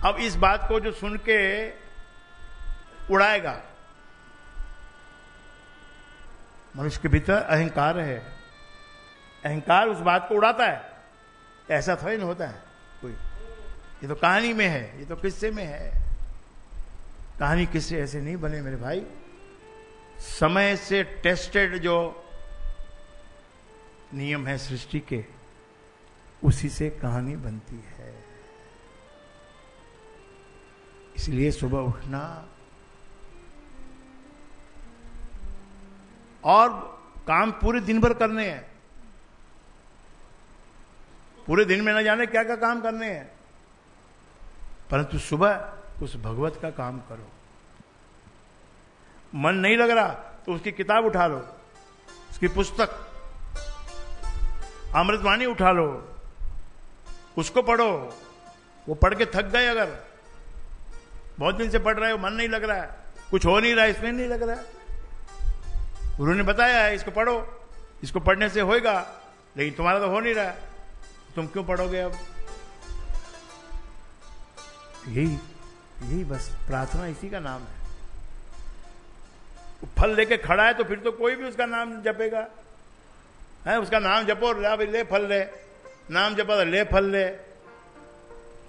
अब इस बात को जो सुन के उड़ाएगा, मनुष्य के भीतर अहंकार है, अहंकार उस बात को उड़ाता है। ऐसा थोड़ी नहीं होता है कोई, ये तो कहानी में है, ये तो किस्से में है। कहानी किस्से ऐसे नहीं बने मेरे भाई, समय से टेस्टेड जो नियम है सृष्टि के, उसी से कहानी बनती है। इसलिए सुबह उठना और काम पूरे दिन भर करने हैं, पूरे दिन में न जाने क्या क्या काम करने हैं, परंतु सुबह उस भगवत का काम करो। मन नहीं लग रहा तो उसकी किताब उठा लो, उसकी पुस्तक अमृतवाणी उठा लो, उसको पढ़ो। वो पढ़ के थक गए, अगर बहुत दिन से पढ़ रहे हो, मन नहीं लग रहा है, कुछ हो नहीं रहा है, इसमें नहीं लग रहा है, गुरु ने बताया है इसको पढ़ो, इसको पढ़ने से होएगा, लेकिन तुम्हारा तो हो नहीं रहा है, तुम क्यों पढ़ोगे? अब यही बस प्रार्थना, इसी का नाम है। फल लेके खड़ा है तो फिर तो कोई भी उसका नाम जपेगा, है उसका नाम जपो, ले फल ले, नाम जपा ले फल ले,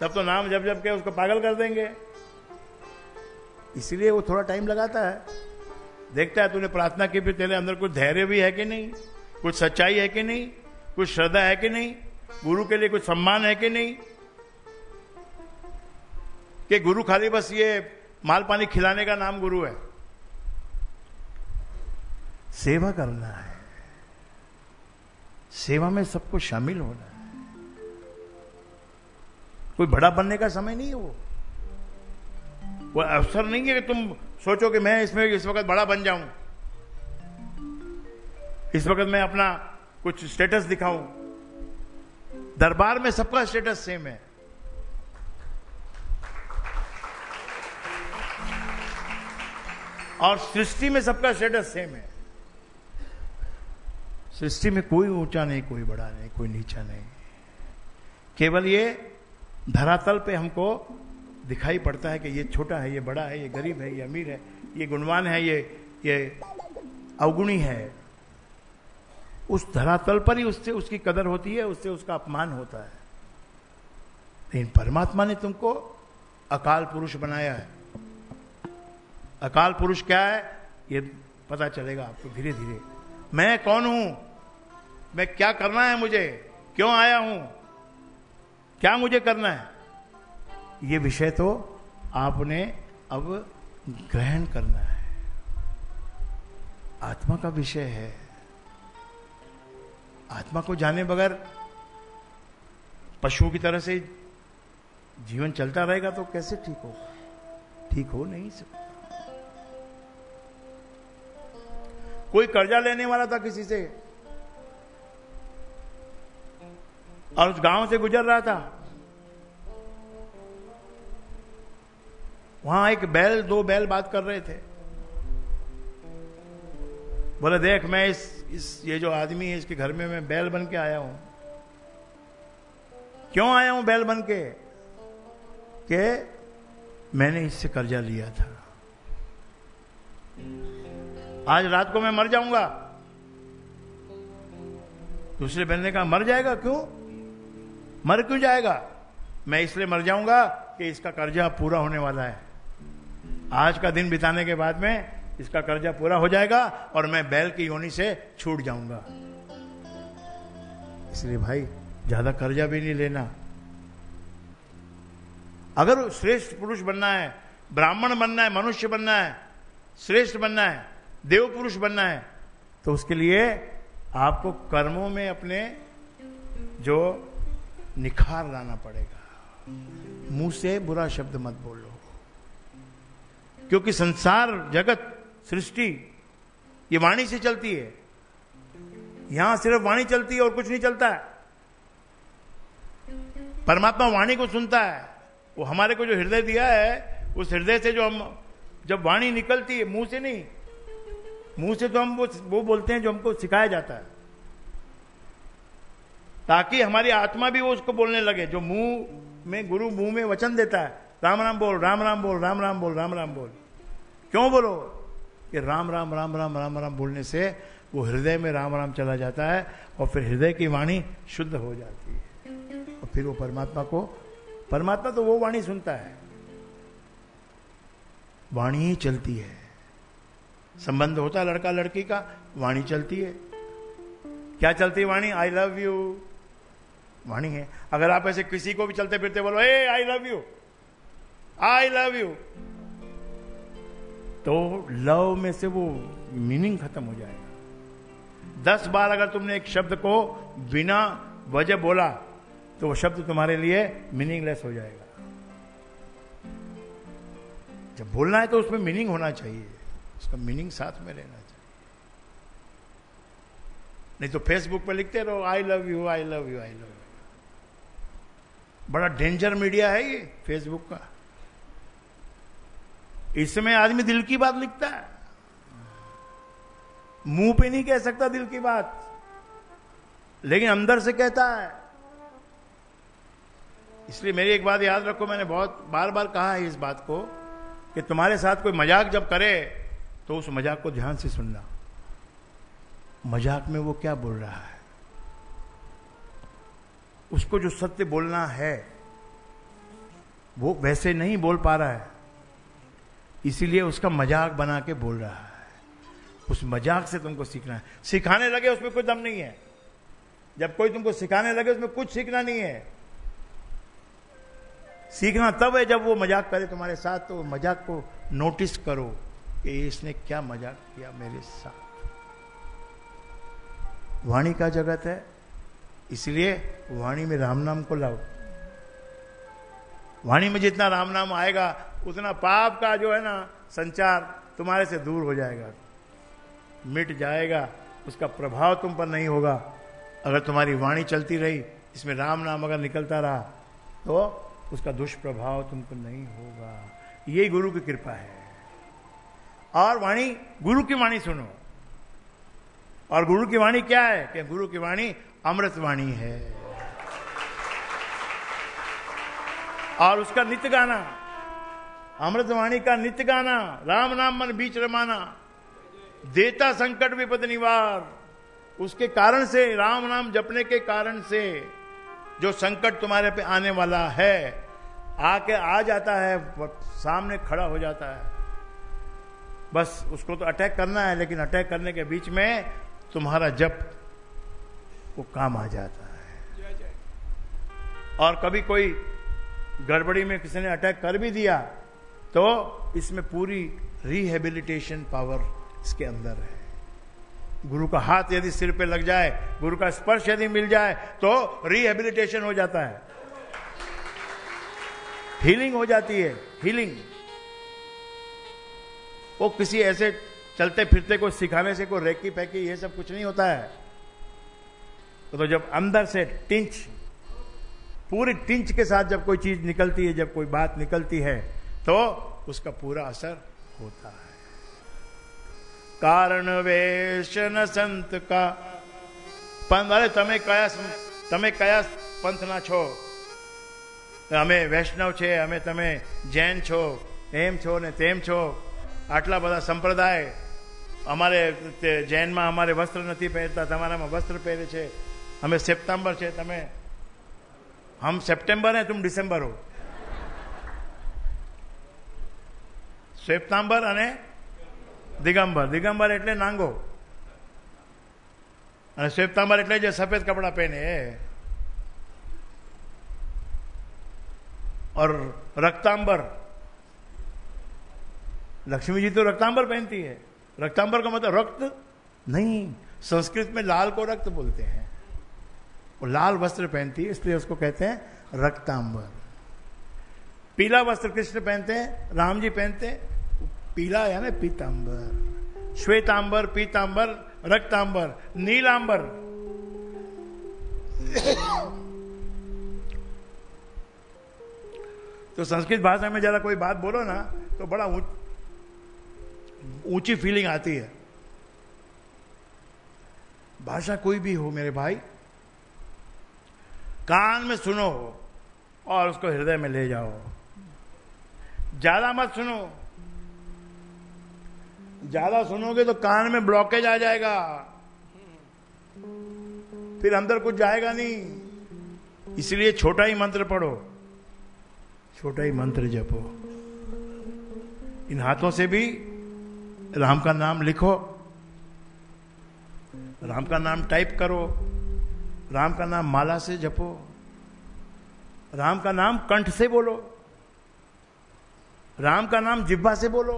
तब तो नाम जप जप के उसको पागल कर देंगे। इसलिए वो थोड़ा टाइम लगाता है, देखता है तूने प्रार्थना की, फिर तेरे अंदर कुछ धैर्य भी है कि नहीं, कुछ सच्चाई है कि नहीं, कुछ श्रद्धा है कि नहीं, गुरु के लिए कुछ सम्मान है कि नहीं, कि गुरु खाली बस ये माल पानी खिलाने का नाम गुरु है। सेवा करना है, सेवा में सबको शामिल होना है। कोई बड़ा बनने का समय नहीं है, वो अवसर नहीं है कि तुम सोचो कि मैं इसमें इस वक्त बड़ा बन जाऊं, इस वक्त मैं अपना कुछ स्टेटस दिखाऊं। दरबार में सबका स्टेटस सेम है, और सृष्टि में सबका स्टेटस सेम है। सृष्टि में कोई ऊंचा नहीं, कोई बड़ा नहीं, कोई नीचा नहीं, केवल ये धरातल पे हमको दिखाई पड़ता है कि ये छोटा है, ये बड़ा है, ये गरीब है, ये अमीर है, ये गुणवान है, ये अवगुणी है। उस धरातल पर ही उससे उसकी कदर होती है, उससे उसका अपमान होता है। लेकिन परमात्मा ने तुमको अकाल पुरुष बनाया है। अकाल पुरुष क्या है ये पता चलेगा आपको धीरे धीरे। मैं कौन हूं मैं क्या करना है, मुझे क्यों आया हूं, क्या मुझे करना है, ये विषय तो आपने अब ग्रहण करना है। आत्मा का विषय है। आत्मा को जाने बगैर पशुओं की तरह से जीवन चलता रहेगा तो कैसे ठीक होगा? ठीक हो नहीं सकता। कोई कर्जा लेने वाला था किसी से और उस गांव से गुजर रहा था। वहां एक बैल, दो बैल बात कर रहे थे। बोले देख, मैं ये जो आदमी है इसके घर में मैं बैल बन के आया हूं। क्यों आया हूं बैल बन के? कि मैंने इससे कर्जा लिया था, आज रात को मैं मर जाऊंगा। दूसरे बैल ने कहा मर जाएगा? क्यों मर क्यों जाएगा? मैं इसलिए मर जाऊंगा कि इसका कर्जा पूरा होने वाला है। आज का दिन बिताने के बाद में इसका कर्जा पूरा हो जाएगा और मैं बैल की योनि से छूट जाऊंगा। इसलिए भाई ज्यादा कर्जा भी नहीं लेना। अगर श्रेष्ठ पुरुष बनना है, ब्राह्मण बनना है, मनुष्य बनना है, श्रेष्ठ बनना है, देव पुरुष बनना है, तो उसके लिए आपको कर्मों में अपने जो निखार लाना पड़ेगा। मुंह से बुरा शब्द मत बोलो, क्योंकि संसार, जगत, सृष्टि ये वाणी से चलती है। यहां सिर्फ वाणी चलती है और कुछ नहीं चलता है। परमात्मा वाणी को सुनता है। वो हमारे को जो हृदय दिया है, उस हृदय से जो हम, जब वाणी निकलती है, मुंह से नहीं, मुंह से तो हम वो बोलते हैं जो हमको सिखाया जाता है, ताकि हमारी आत्मा भी वो उसको बोलने लगे। जो मुंह में, गुरु मुंह में वचन देता है, राम राम बोल, राम राम बोल, राम राम बोल, राम राम बोल। क्यों बोलो? कि राम राम राम राम राम राम बोलने से वो हृदय में राम राम चला जाता है और फिर हृदय की वाणी शुद्ध हो जाती है और फिर वो परमात्मा तो वो वाणी सुनता है। वाणी ही चलती है। संबंध होता है लड़का लड़की का, वाणी चलती है। क्या चलती है वाणी? आई लव यू वाणी है। अगर आप ऐसे किसी को भी चलते फिरते बोलो ए I love you, I love you, तो लव में से वो मीनिंग खत्म हो जाएगा। 10 बार अगर तुमने एक शब्द को बिना वजह बोला तो वो शब्द तुम्हारे लिए मीनिंगलेस हो जाएगा। जब बोलना है तो उसमें मीनिंग होना चाहिए, उसका मीनिंग साथ में रहना चाहिए। नहीं तो फेसबुक पे लिखते रहो आई love you, I love you, I love you. बड़ा डेंजर मीडिया है ये फेसबुक का। इसमें आदमी दिल की बात लिखता है, मुंह पे नहीं कह सकता दिल की बात, लेकिन अंदर से कहता है। इसलिए मेरी एक बात याद रखो, मैंने बहुत बार बार कहा है इस बात को, कि तुम्हारे साथ कोई मजाक जब करे तो उस मजाक को ध्यान से सुनना। मजाक में वो क्या बोल रहा है, उसको जो सत्य बोलना है वो वैसे नहीं बोल पा रहा है, इसीलिए उसका मजाक बना के बोल रहा है। उस मजाक से तुमको सीखना है। सिखाने लगे उसमें कोई दम नहीं है। जब कोई तुमको सिखाने लगे उसमें कुछ सीखना नहीं है। सीखना तब है जब वो मजाक करे तुम्हारे साथ, तो मजाक को नोटिस करो कि इसने क्या मजाक किया मेरे साथ। वाणी का जगत है, इसलिए वाणी में राम नाम को लाओ। वाणी में जितना राम नाम आएगा उतना पाप का जो है ना संचार तुम्हारे से दूर हो जाएगा, मिट जाएगा, उसका प्रभाव तुम पर नहीं होगा। अगर तुम्हारी वाणी चलती रही, इसमें राम नाम अगर निकलता रहा, तो उसका दुष्प्रभाव तुमको नहीं होगा। यही गुरु की कृपा है। और वाणी, गुरु की वाणी सुनो। और गुरु की वाणी क्या है? कि गुरु की वाणी अमृत वाणी है। और उसका नित्य गाना, अमृत वाणी का नित्य गाना, राम नाम मन बीच रमाना, देता संकट विपद निवार। उसके कारण से, राम नाम जपने के कारण से जो संकट तुम्हारे पे आने वाला है, आके आ जाता है, सामने खड़ा हो जाता है। बस उसको तो अटैक करना है, लेकिन अटैक करने के बीच में तुम्हारा जप वो काम आ जाता है। और कभी कोई गड़बड़ी में किसी ने अटैक कर भी दिया तो इसमें पूरी रिहेबिलिटेशन पावर इसके अंदर है। गुरु का हाथ यदि सिर पे लग जाए, गुरु का स्पर्श यदि मिल जाए तो रिहेबिलिटेशन हो जाता है, हीलिंग हो जाती है। हीलिंग वो किसी ऐसे चलते फिरते को सिखाने से, कोई रेकी पैकी ये सब कुछ नहीं होता है। तो जब अंदर से टिंच, पूरी टिंच के साथ जब कोई चीज निकलती है, जब कोई बात निकलती है तो उसका पूरा असर होता है। कारण वेशन संत का पंथ, अरे તમે કયા પંથના છો, અમે વૈષ્ણવ છે, અમે તમે જૈન છો, એમ છો ને તેમ છો, આટલા બધા સંપ્રદાય, અમારે જૈનમાં અમારે વસ્ત્ર નથી પહેરતા, તમારામાં વસ્ત્ર પહેરે છે, અમે સપ્ટેમ્બર છે, તમે हम सितंबर हैं, तुम डिसेम्बर हो। श्वेतांबर અને દિગંબર, દિગંબર એટલે નાંગો અને શ્વેતાંબર એટલે જે સફેદ કપડા પહેને है। और रक्तांबर, लक्ष्मी जी तो रक्तांबर पहनती है। रक्तांबर का मतलब रक्त नहीं, संस्कृत में लाल को रक्त बोलते हैं। वो लाल वस्त्र पहनती है इसलिए उसको कहते हैं रक्तांबर। पीला वस्त्र कृष्ण पहनते हैं, राम जी पहनते हैं पीला यानी पीतांबर। श्वेतांबर, पीतांबर, रक्तांबर, नीलांबर। तो संस्कृत भाषा में जरा कोई बात बोलो ना तो बड़ा ऊंची फीलिंग आती है। भाषा कोई भी हो मेरे भाई, कान में सुनो और उसको हृदय में ले जाओ। ज्यादा मत सुनो, ज्यादा सुनोगे तो कान में ब्लॉकेज आ जाएगा, फिर अंदर कुछ जाएगा नहीं। इसलिए छोटा ही मंत्र पढ़ो, छोटा ही मंत्र जपो। इन हाथों से भी राम का नाम लिखो, राम का नाम टाइप करो, राम का नाम माला से जपो, राम का नाम कंठ से बोलो, राम का नाम जिह्वा से बोलो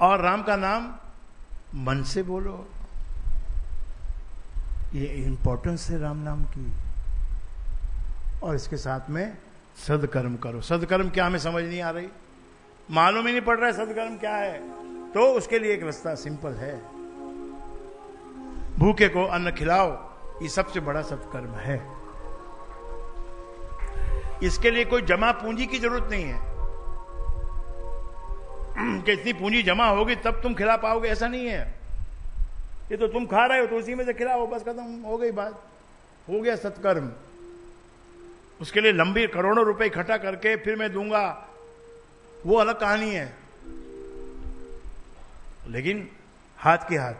और राम का नाम मन से बोलो। ये इंपॉर्टेंस है राम नाम की। और इसके साथ में सदकर्म करो। सदकर्म क्या हमें समझ नहीं आ रही, मालूम ही नहीं पड़ रहा है सदकर्म क्या है, तो उसके लिए एक रास्ता सिंपल है, भूखे को अन्न खिलाओ। ये सबसे बड़ा सत्कर्म है। इसके लिए कोई जमा पूंजी की जरूरत नहीं है कि इतनी पूंजी जमा होगी तब तुम खिला पाओगे, ऐसा नहीं है। ये तो तुम खा रहे हो तो उसी में से खिलाओ, बस खत्म हो गई बात, हो गया सत्कर्म। उसके लिए लंबी करोड़ों रुपए इकट्ठा करके फिर मैं दूंगा, वो अलग कहानी है। लेकिन हाथ के हाथ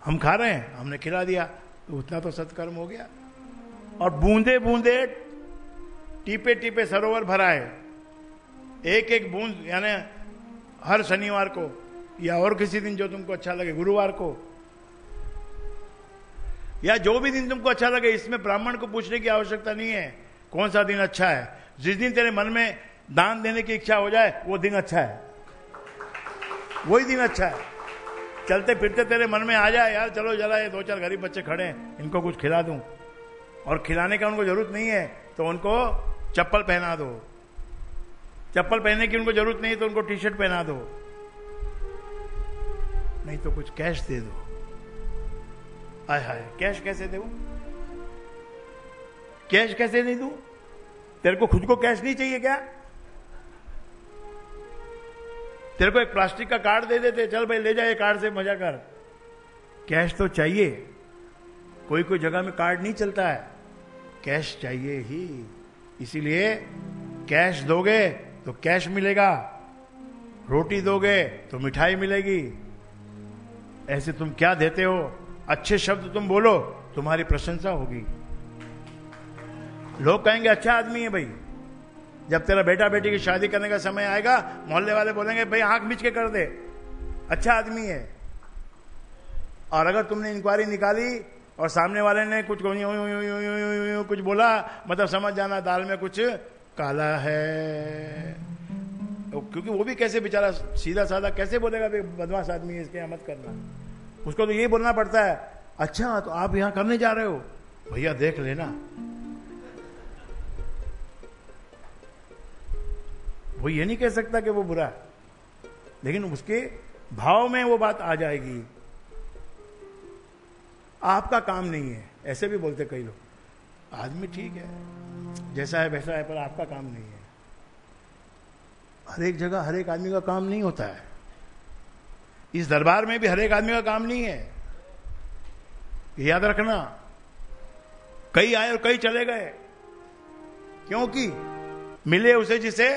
हम खा रहे हैं, हमने खिला दिया तो उतना तो सत्कर्म हो गया। और बूंदे बूंदे टीपे टीपे सरोवर भरा है। एक एक बूंद यानी हर शनिवार को या और किसी दिन जो तुमको अच्छा लगे, गुरुवार को या जो भी दिन तुमको अच्छा लगे, इसमें ब्राह्मण को पूछने की आवश्यकता नहीं है कौन सा दिन अच्छा है। जिस दिन तेरे मन में दान देने की इच्छा हो जाए वो दिन अच्छा है, वही दिन अच्छा है। चलते फिरते तेरे मन में आ जाए यार चलो जरा ये दो चार गरीब बच्चे खड़े हैं इनको कुछ खिला दूं, और खिलाने का उनको जरूरत नहीं है तो उनको चप्पल पहना दो, चप्पल पहनने की उनको जरूरत नहीं तो उनको टी शर्ट पहना दो, नहीं तो कुछ कैश दे दो। आय हाय, कैश कैसे दूं, कैश कैसे नहीं दूं? तेरे को खुद को कैश नहीं चाहिए क्या? तेरे को एक प्लास्टिक का कार्ड दे देते, चल भाई ले जाए कार्ड से मजा कर। कैश तो चाहिए, कोई कोई जगह में कार्ड नहीं चलता है, कैश चाहिए ही। इसीलिए कैश दोगे तो कैश मिलेगा, रोटी दोगे तो मिठाई मिलेगी। ऐसे तुम क्या देते हो? अच्छे शब्द तुम बोलो, तुम्हारी प्रशंसा होगी, लोग कहेंगे अच्छा आदमी है भाई। जब तेरा बेटा बेटी की शादी करने का समय आएगा, मोहल्ले वाले बोलेंगे भाई आंख मीच के कर दे, अच्छा आदमी है। और अगर तुमने इंक्वायरी निकाली और सामने वाले ने कुछ कुछ बोला, मतलब समझ जाना दाल में कुछ काला है। क्योंकि वो भी कैसे बेचारा सीधा साधा कैसे बोलेगा बदमाश आदमी है, इसके यहाँ मत करना। उसको तो यही बोलना पड़ता है, अच्छा तो आप यहां करने जा रहे हो, भैया देख लेना। वो ये नहीं कह सकता कि वो बुरा है, लेकिन उसके भाव में वो बात आ जाएगी। आपका काम नहीं है, ऐसे भी बोलते कई लोग। आदमी ठीक है, जैसा है वैसा है, पर आपका काम नहीं है। हर एक जगह हर एक आदमी का काम नहीं होता है। इस दरबार में भी हर एक आदमी का काम नहीं है, याद रखना। कई आए और कई चले गए, क्योंकि मिले उसे जिसे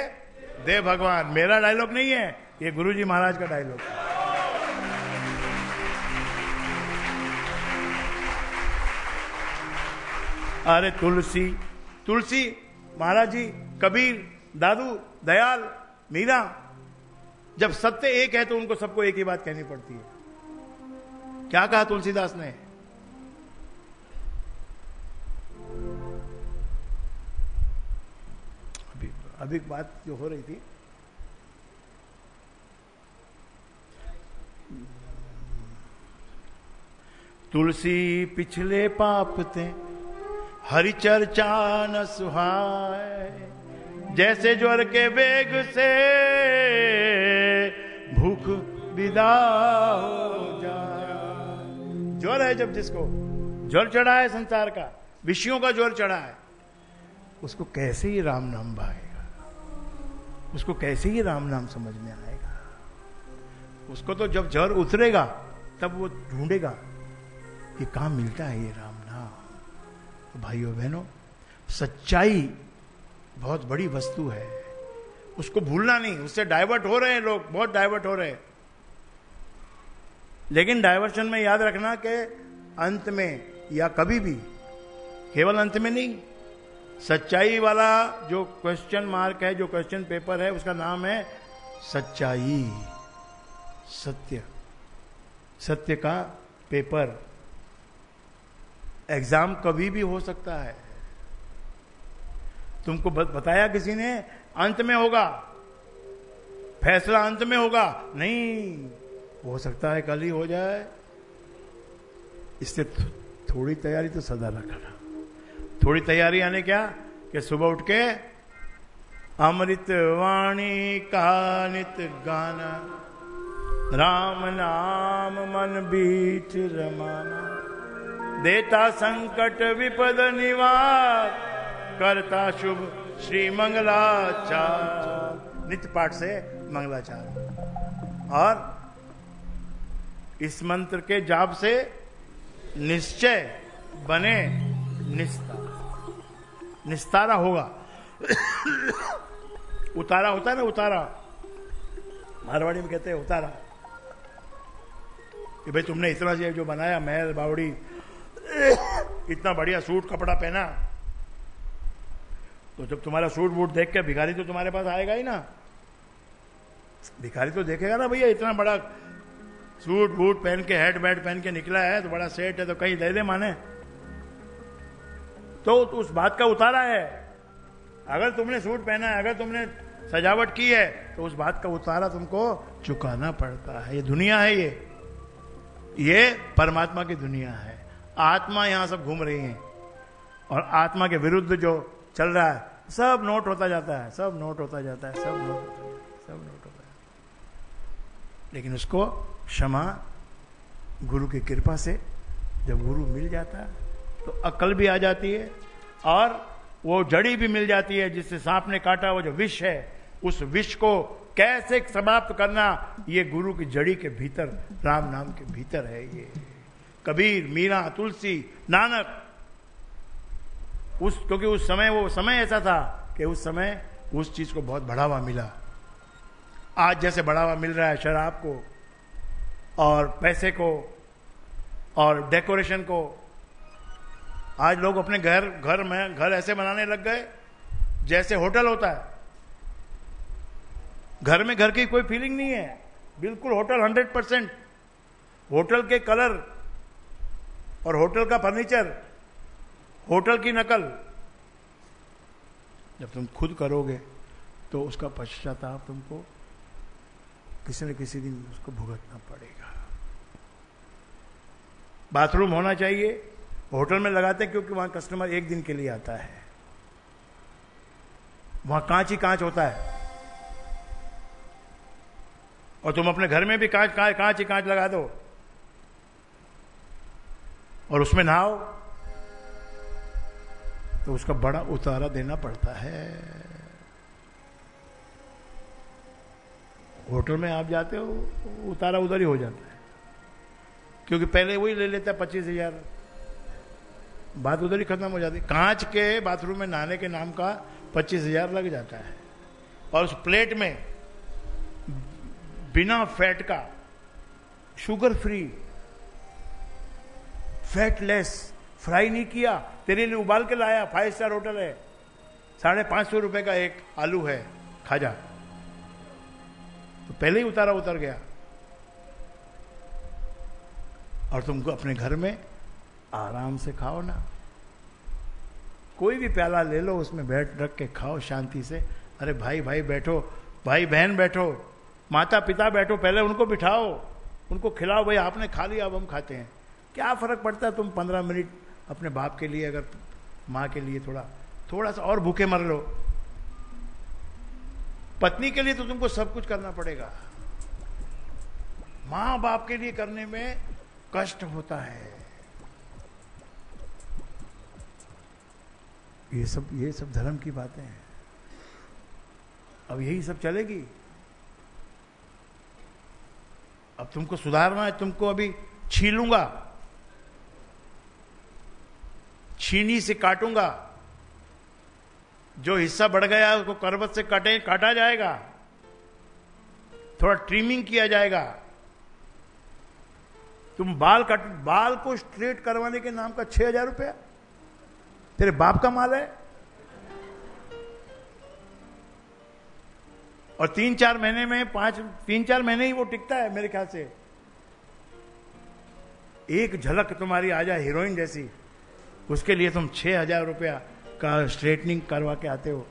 दे भगवान। मेरा डायलॉग नहीं है, ये गुरुजी महाराज का डायलॉग है। अरे तुलसी, तुलसी महाराज जी, कबीर, दादू, दयाल, मीरा, जब सत्य एक है तो उनको सबको एक ही बात कहनी पड़ती है। क्या कहा तुलसीदास ने? अभी बात जो हो रही थी, तुलसी पिछले पाप ते हरि चर्चा न सुहाए, जैसे ज्वर के वेग से भूख विदा हो जाए। ज्वर है जब जिसको ज्वर चढ़ा है संसार का, विषयों का ज्वर चढ़ा है, उसको कैसे ही राम नाम भाएगा, उसको कैसे ही राम नाम समझ में आएगा। उसको तो जब ज्वर उतरेगा तब वो ढूंढेगा कि कहां मिलता है ये राम नाम। तो भाइयों बहनों, सच्चाई बहुत बड़ी वस्तु है, उसको भूलना नहीं। उससे डाइवर्ट हो रहे हैं लोग, बहुत डाइवर्ट हो रहे हैं। लेकिन डाइवर्शन में याद रखना कि अंत में या कभी भी, केवल अंत में नहीं, सच्चाई वाला जो क्वेश्चन मार्क है, जो क्वेश्चन पेपर है, उसका नाम है सच्चाई, सत्य, सत्य का पेपर। एग्जाम कभी भी हो सकता है। तुमको बताया किसी ने अंत में होगा, फैसला अंत में होगा, नहीं, हो सकता है कल ही हो जाए। इससे थोड़ी तैयारी तो सदा रखना। थोड़ी तैयारी यानी क्या? कि सुबह उठ के अमृत वाणी का नित गाना, राम नाम मन बीच रमाना, देता संकट विपद निवार, करता शुभ श्री मंगलाचार। नित्य पाठ से मंगलाचार। और इस मंत्र के जाप से निश्चय बने निस्तार, निस्तारा होगा। उतारा होता है ना, उतारा, मारवाड़ी में कहते हैं उतारा, कि भाई तुमने इतना जो बनाया, महल बावड़ी, इतना बढ़िया सूट कपड़ा पहना, तो जब तुम्हारा सूट वूट देख के भिखारी तो तुम्हारे पास आएगा ही ना। भिखारी तो देखेगा ना, भैया इतना बड़ा सूट वूट पहन के, हेड बैट पहन के निकला है, तो बड़ा सेट है, तो कहीं दे दे माने। तो उस बात का उतारा है। अगर तुमने सूट पहना है, अगर तुमने सजावट की है, तो उस बात का उतारा तुमको चुकाना पड़ता है। ये दुनिया है, ये परमात्मा की दुनिया है। आत्मा यहां सब घूम रही है, और आत्मा के विरुद्ध जो चल रहा है, सब नोट होता जाता है, सब नोट होता जाता है, सब नोट होता जाता है, सब नोट होता है। लेकिन उसको क्षमा, गुरु की कृपा से जब गुरु मिल जाता है तो अक्ल भी आ जाती है, और वो जड़ी भी मिल जाती है जिससे सांप ने काटा, वो जो विष है, उस विष को कैसे समाप्त करना, ये गुरु की जड़ी के भीतर, राम नाम के भीतर है। ये कबीर, मीरा, तुलसी, नानक, क्योंकि उस समय वो समय ऐसा था कि उस समय उस चीज को बहुत बढ़ावा मिला। आज जैसे बढ़ावा मिल रहा है शराब को और पैसे को और डेकोरेशन को। आज लोग अपने घर ऐसे बनाने लग गए जैसे होटल होता है। घर में घर की कोई फीलिंग नहीं है, बिल्कुल होटल 100%। होटल के कलर और होटल का फर्नीचर, होटल की नकल। जब तुम खुद करोगे तो उसका पश्चाताप तुमको किसी न किसी दिन उसको भुगतना पड़ेगा। बाथरूम होना चाहिए। होटल में लगाते हैं क्योंकि वहां कस्टमर एक दिन के लिए आता है, वहां कांच ही कांच होता है। और तुम अपने घर में भी कांच कांच ही कांच लगा दो और उसमें नहाओ तो उसका बड़ा उतारा देना पड़ता है। होटल में आप जाते हो, उतारा उधर ही हो जाता है, क्योंकि पहले वही ले लेता है 25,000, बात उधर ही खत्म हो जाती। कांच के बाथरूम में नहाने के नाम का 25,000 लग जाता है। और उस प्लेट में बिना फैट का, शुगर फ्री, फैटलेस, फ्राई नहीं किया, तेरे लिए उबाल के लाया। 5 स्टार होटल है, 550 रुपए का एक आलू है, खा जा। तो पहले ही उतारा उतर गया। और तुमको अपने घर में आराम से खाओ ना, कोई भी प्याला ले लो, उसमें बैठ रख के खाओ शांति से। अरे भाई भाई बैठो, भाई बहन बैठो, माता पिता बैठो, पहले उनको बिठाओ, उनको खिलाओ। भाई आपने खा लिया, अब हम खाते हैं। क्या फर्क पड़ता है, तुम 15 मिनट अपने बाप के लिए, अगर माँ के लिए थोड़ा सा और भूखे मर लो। पत्नी के लिए तो तुमको सब कुछ करना पड़ेगा, माँ बाप के लिए करने में कष्ट होता है। ये सब धर्म की बातें हैं। अब यही सब चलेगी। अब तुमको सुधारना है, तुमको अभी छीलूंगा, छीनी से काटूंगा। जो हिस्सा बढ़ गया उसको करवट से काटा जाएगा, थोड़ा ट्रिमिंग किया जाएगा। तुम बाल को स्ट्रेट करवाने के नाम का 6,000 रुपया तेरे बाप का माल है। और 3-4 महीने में 3-4 महीने ही वो टिकता है मेरे ख्याल से। एक झलक तुम्हारी आ जाए हीरोइन जैसी, उसके लिए तुम 6,000 रुपया का स्ट्रेटनिंग करवा के आते हो।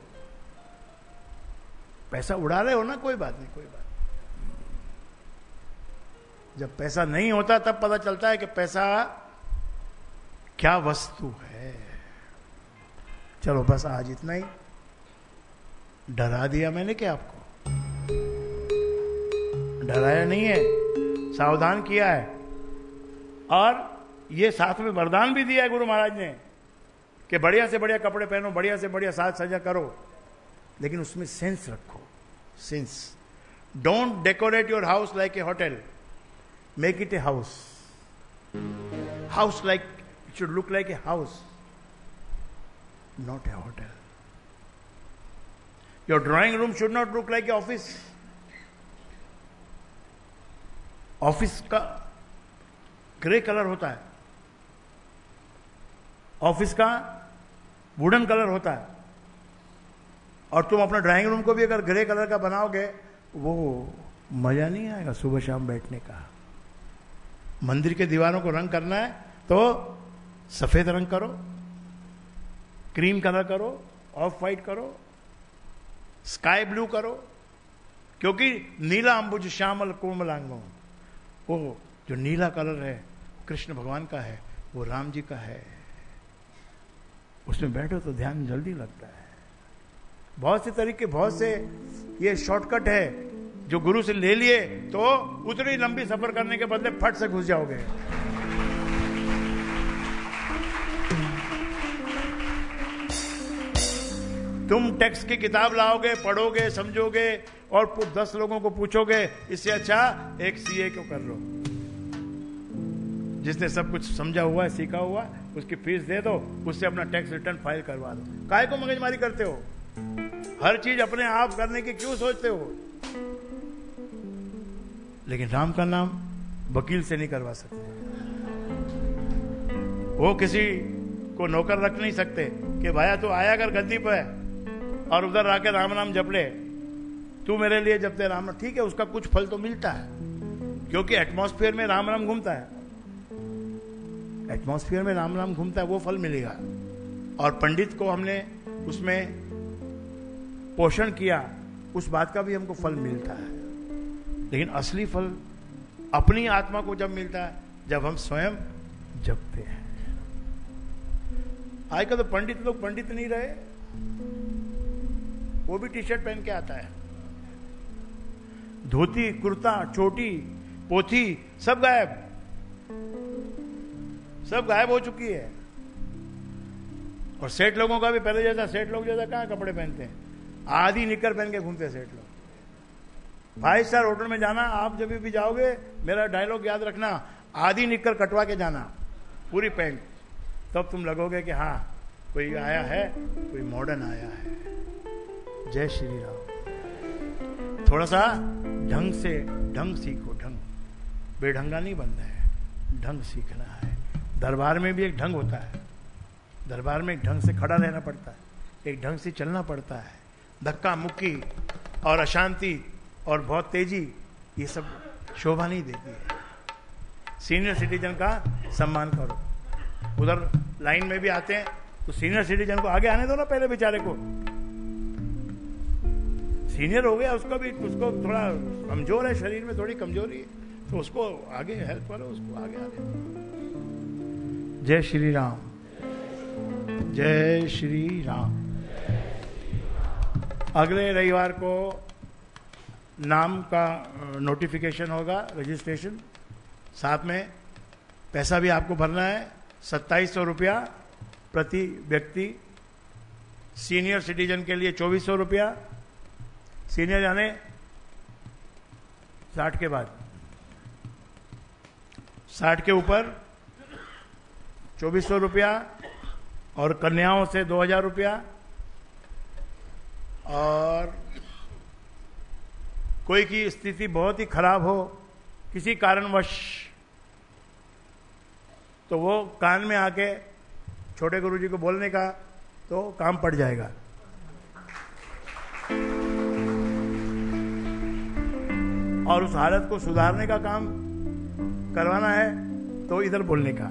पैसा उड़ा रहे हो ना, कोई बात नहीं, कोई बात नहीं। जब पैसा नहीं होता तब पता चलता है कि पैसा क्या वस्तु है। चलो बस आज इतना ही। डरा दिया मैंने क्या आपको? डराया नहीं है, सावधान किया है। और ये साथ में वरदान भी दिया है गुरु महाराज ने कि बढ़िया से बढ़िया कपड़े पहनो, बढ़िया से बढ़िया साज सजा करो, लेकिन उसमें सेंस रखो। Sense. Don't decorate your house like a hotel, make it a house. House like it should look like a house, not a hotel. Your drawing room should not look like a office. Office का ग्रे कलर होता है, ऑफिस का वुडन कलर होता है। और तुम अपना ड्राइंग रूम को भी अगर ग्रे कलर का बनाओगे, वो मजा नहीं आएगा सुबह शाम बैठने का। मंदिर के दीवारों को रंग करना है तो सफेद रंग करो, क्रीम कलर करो, ऑफ वाइट करो, स्काई ब्लू करो, क्योंकि नीला अंबुज श्यामल कोमलांगो, वो जो नीला कलर है कृष्ण भगवान का है, वो राम जी का है। उसमें बैठो तो ध्यान जल्दी लगता है। बहुत से तरीके, बहुत से ये शॉर्टकट है जो गुरु से ले लिए तो उतनी लंबी सफर करने के बदले फट से घुस जाओगे। तुम टेक्स्ट की किताब लाओगे, पढ़ोगे, समझोगे और 10 लोगों को पूछोगे, इससे अच्छा एक सीए को कर लो, जिसने सब कुछ समझा हुआ है, सीखा हुआ है, उसकी फीस दे दो, उससे अपना टैक्स रिटर्न फाइल करवा दो। काहे को मगजमारी करते हो? हर चीज अपने आप करने की क्यों सोचते हो? लेकिन राम का नाम वकील से नहीं करवा सकते, वो किसी को नौकर रख नहीं सकते कि भाया तू आया कर गद्दी पे और उधर आके राम नाम जप ले, तू मेरे लिए जपते राम नाम। ठीक है, उसका कुछ फल तो मिलता है क्योंकि एटमॉस्फेयर में राम नाम घूमता है, एटमॉस्फेयर में राम नाम घूमता है वो फल मिलेगा। और पंडित को हमने उसमें पोषण किया, उस बात का भी हमको फल मिलता है। लेकिन असली फल अपनी आत्मा को जब मिलता है, जब हम स्वयं जपते हैं। आज का तो पंडित लोग पंडित नहीं रहे, वो भी टी शर्ट पहन के आता है, धोती कुर्ता चोटी पोथी सब गायब, सब गायब हो चुकी है। और सेठ लोगों का भी पहले जैसा, सेठ लोग जैसा कहां कपड़े पहनते हैं, आधी निक्कर पहन के घूमते हैं सेठ लोग। 5 स्टार होटल में जाना, आप जब भी जाओगे मेरा डायलॉग याद रखना, आधी निक्कर कटवा के जाना, पूरी पैंट, तब तुम लगोगे कि हाँ कोई आया है, कोई मॉडर्न आया है। जय श्री राम। थोड़ा सा ढंग से, ढंग सीखो, ढंग, बेढंगा नहीं बनना है, ढंग सीखना है। दरबार में भी एक ढंग होता है, दरबार में एक ढंग से खड़ा रहना पड़ता है, एक ढंग से चलना पड़ता है। धक्का मुक्की और अशांति और बहुत तेजी, ये सब शोभा नहीं देती है। सीनियर सिटीजन का सम्मान करो। उधर लाइन में भी आते हैं तो सीनियर सिटीजन को आगे आने दो ना, पहले बेचारे को। सीनियर हो गया, उसको भी, उसको थोड़ा कमजोर है, शरीर में थोड़ी कमजोरी है, तो उसको आगे हेल्प करो, उसको आगे आने दो। जय श्री राम, जय श्री राम। अगले रविवार को नाम का नोटिफिकेशन होगा, रजिस्ट्रेशन, साथ में पैसा भी आपको भरना है, 2700 रुपया प्रति व्यक्ति। सीनियर सिटीजन के लिए 2400 रुपया, सीनियर यानी 60 के बाद, 60 के ऊपर 2400 रुपया, और कन्याओं से 2000 रुपया। और कोई की स्थिति बहुत ही खराब हो किसी कारणवश, तो वो कान में आके छोटे गुरुजी को बोलने का, तो काम पड़ जाएगा। और उस हालत को सुधारने का काम करवाना है तो इधर बोलने का।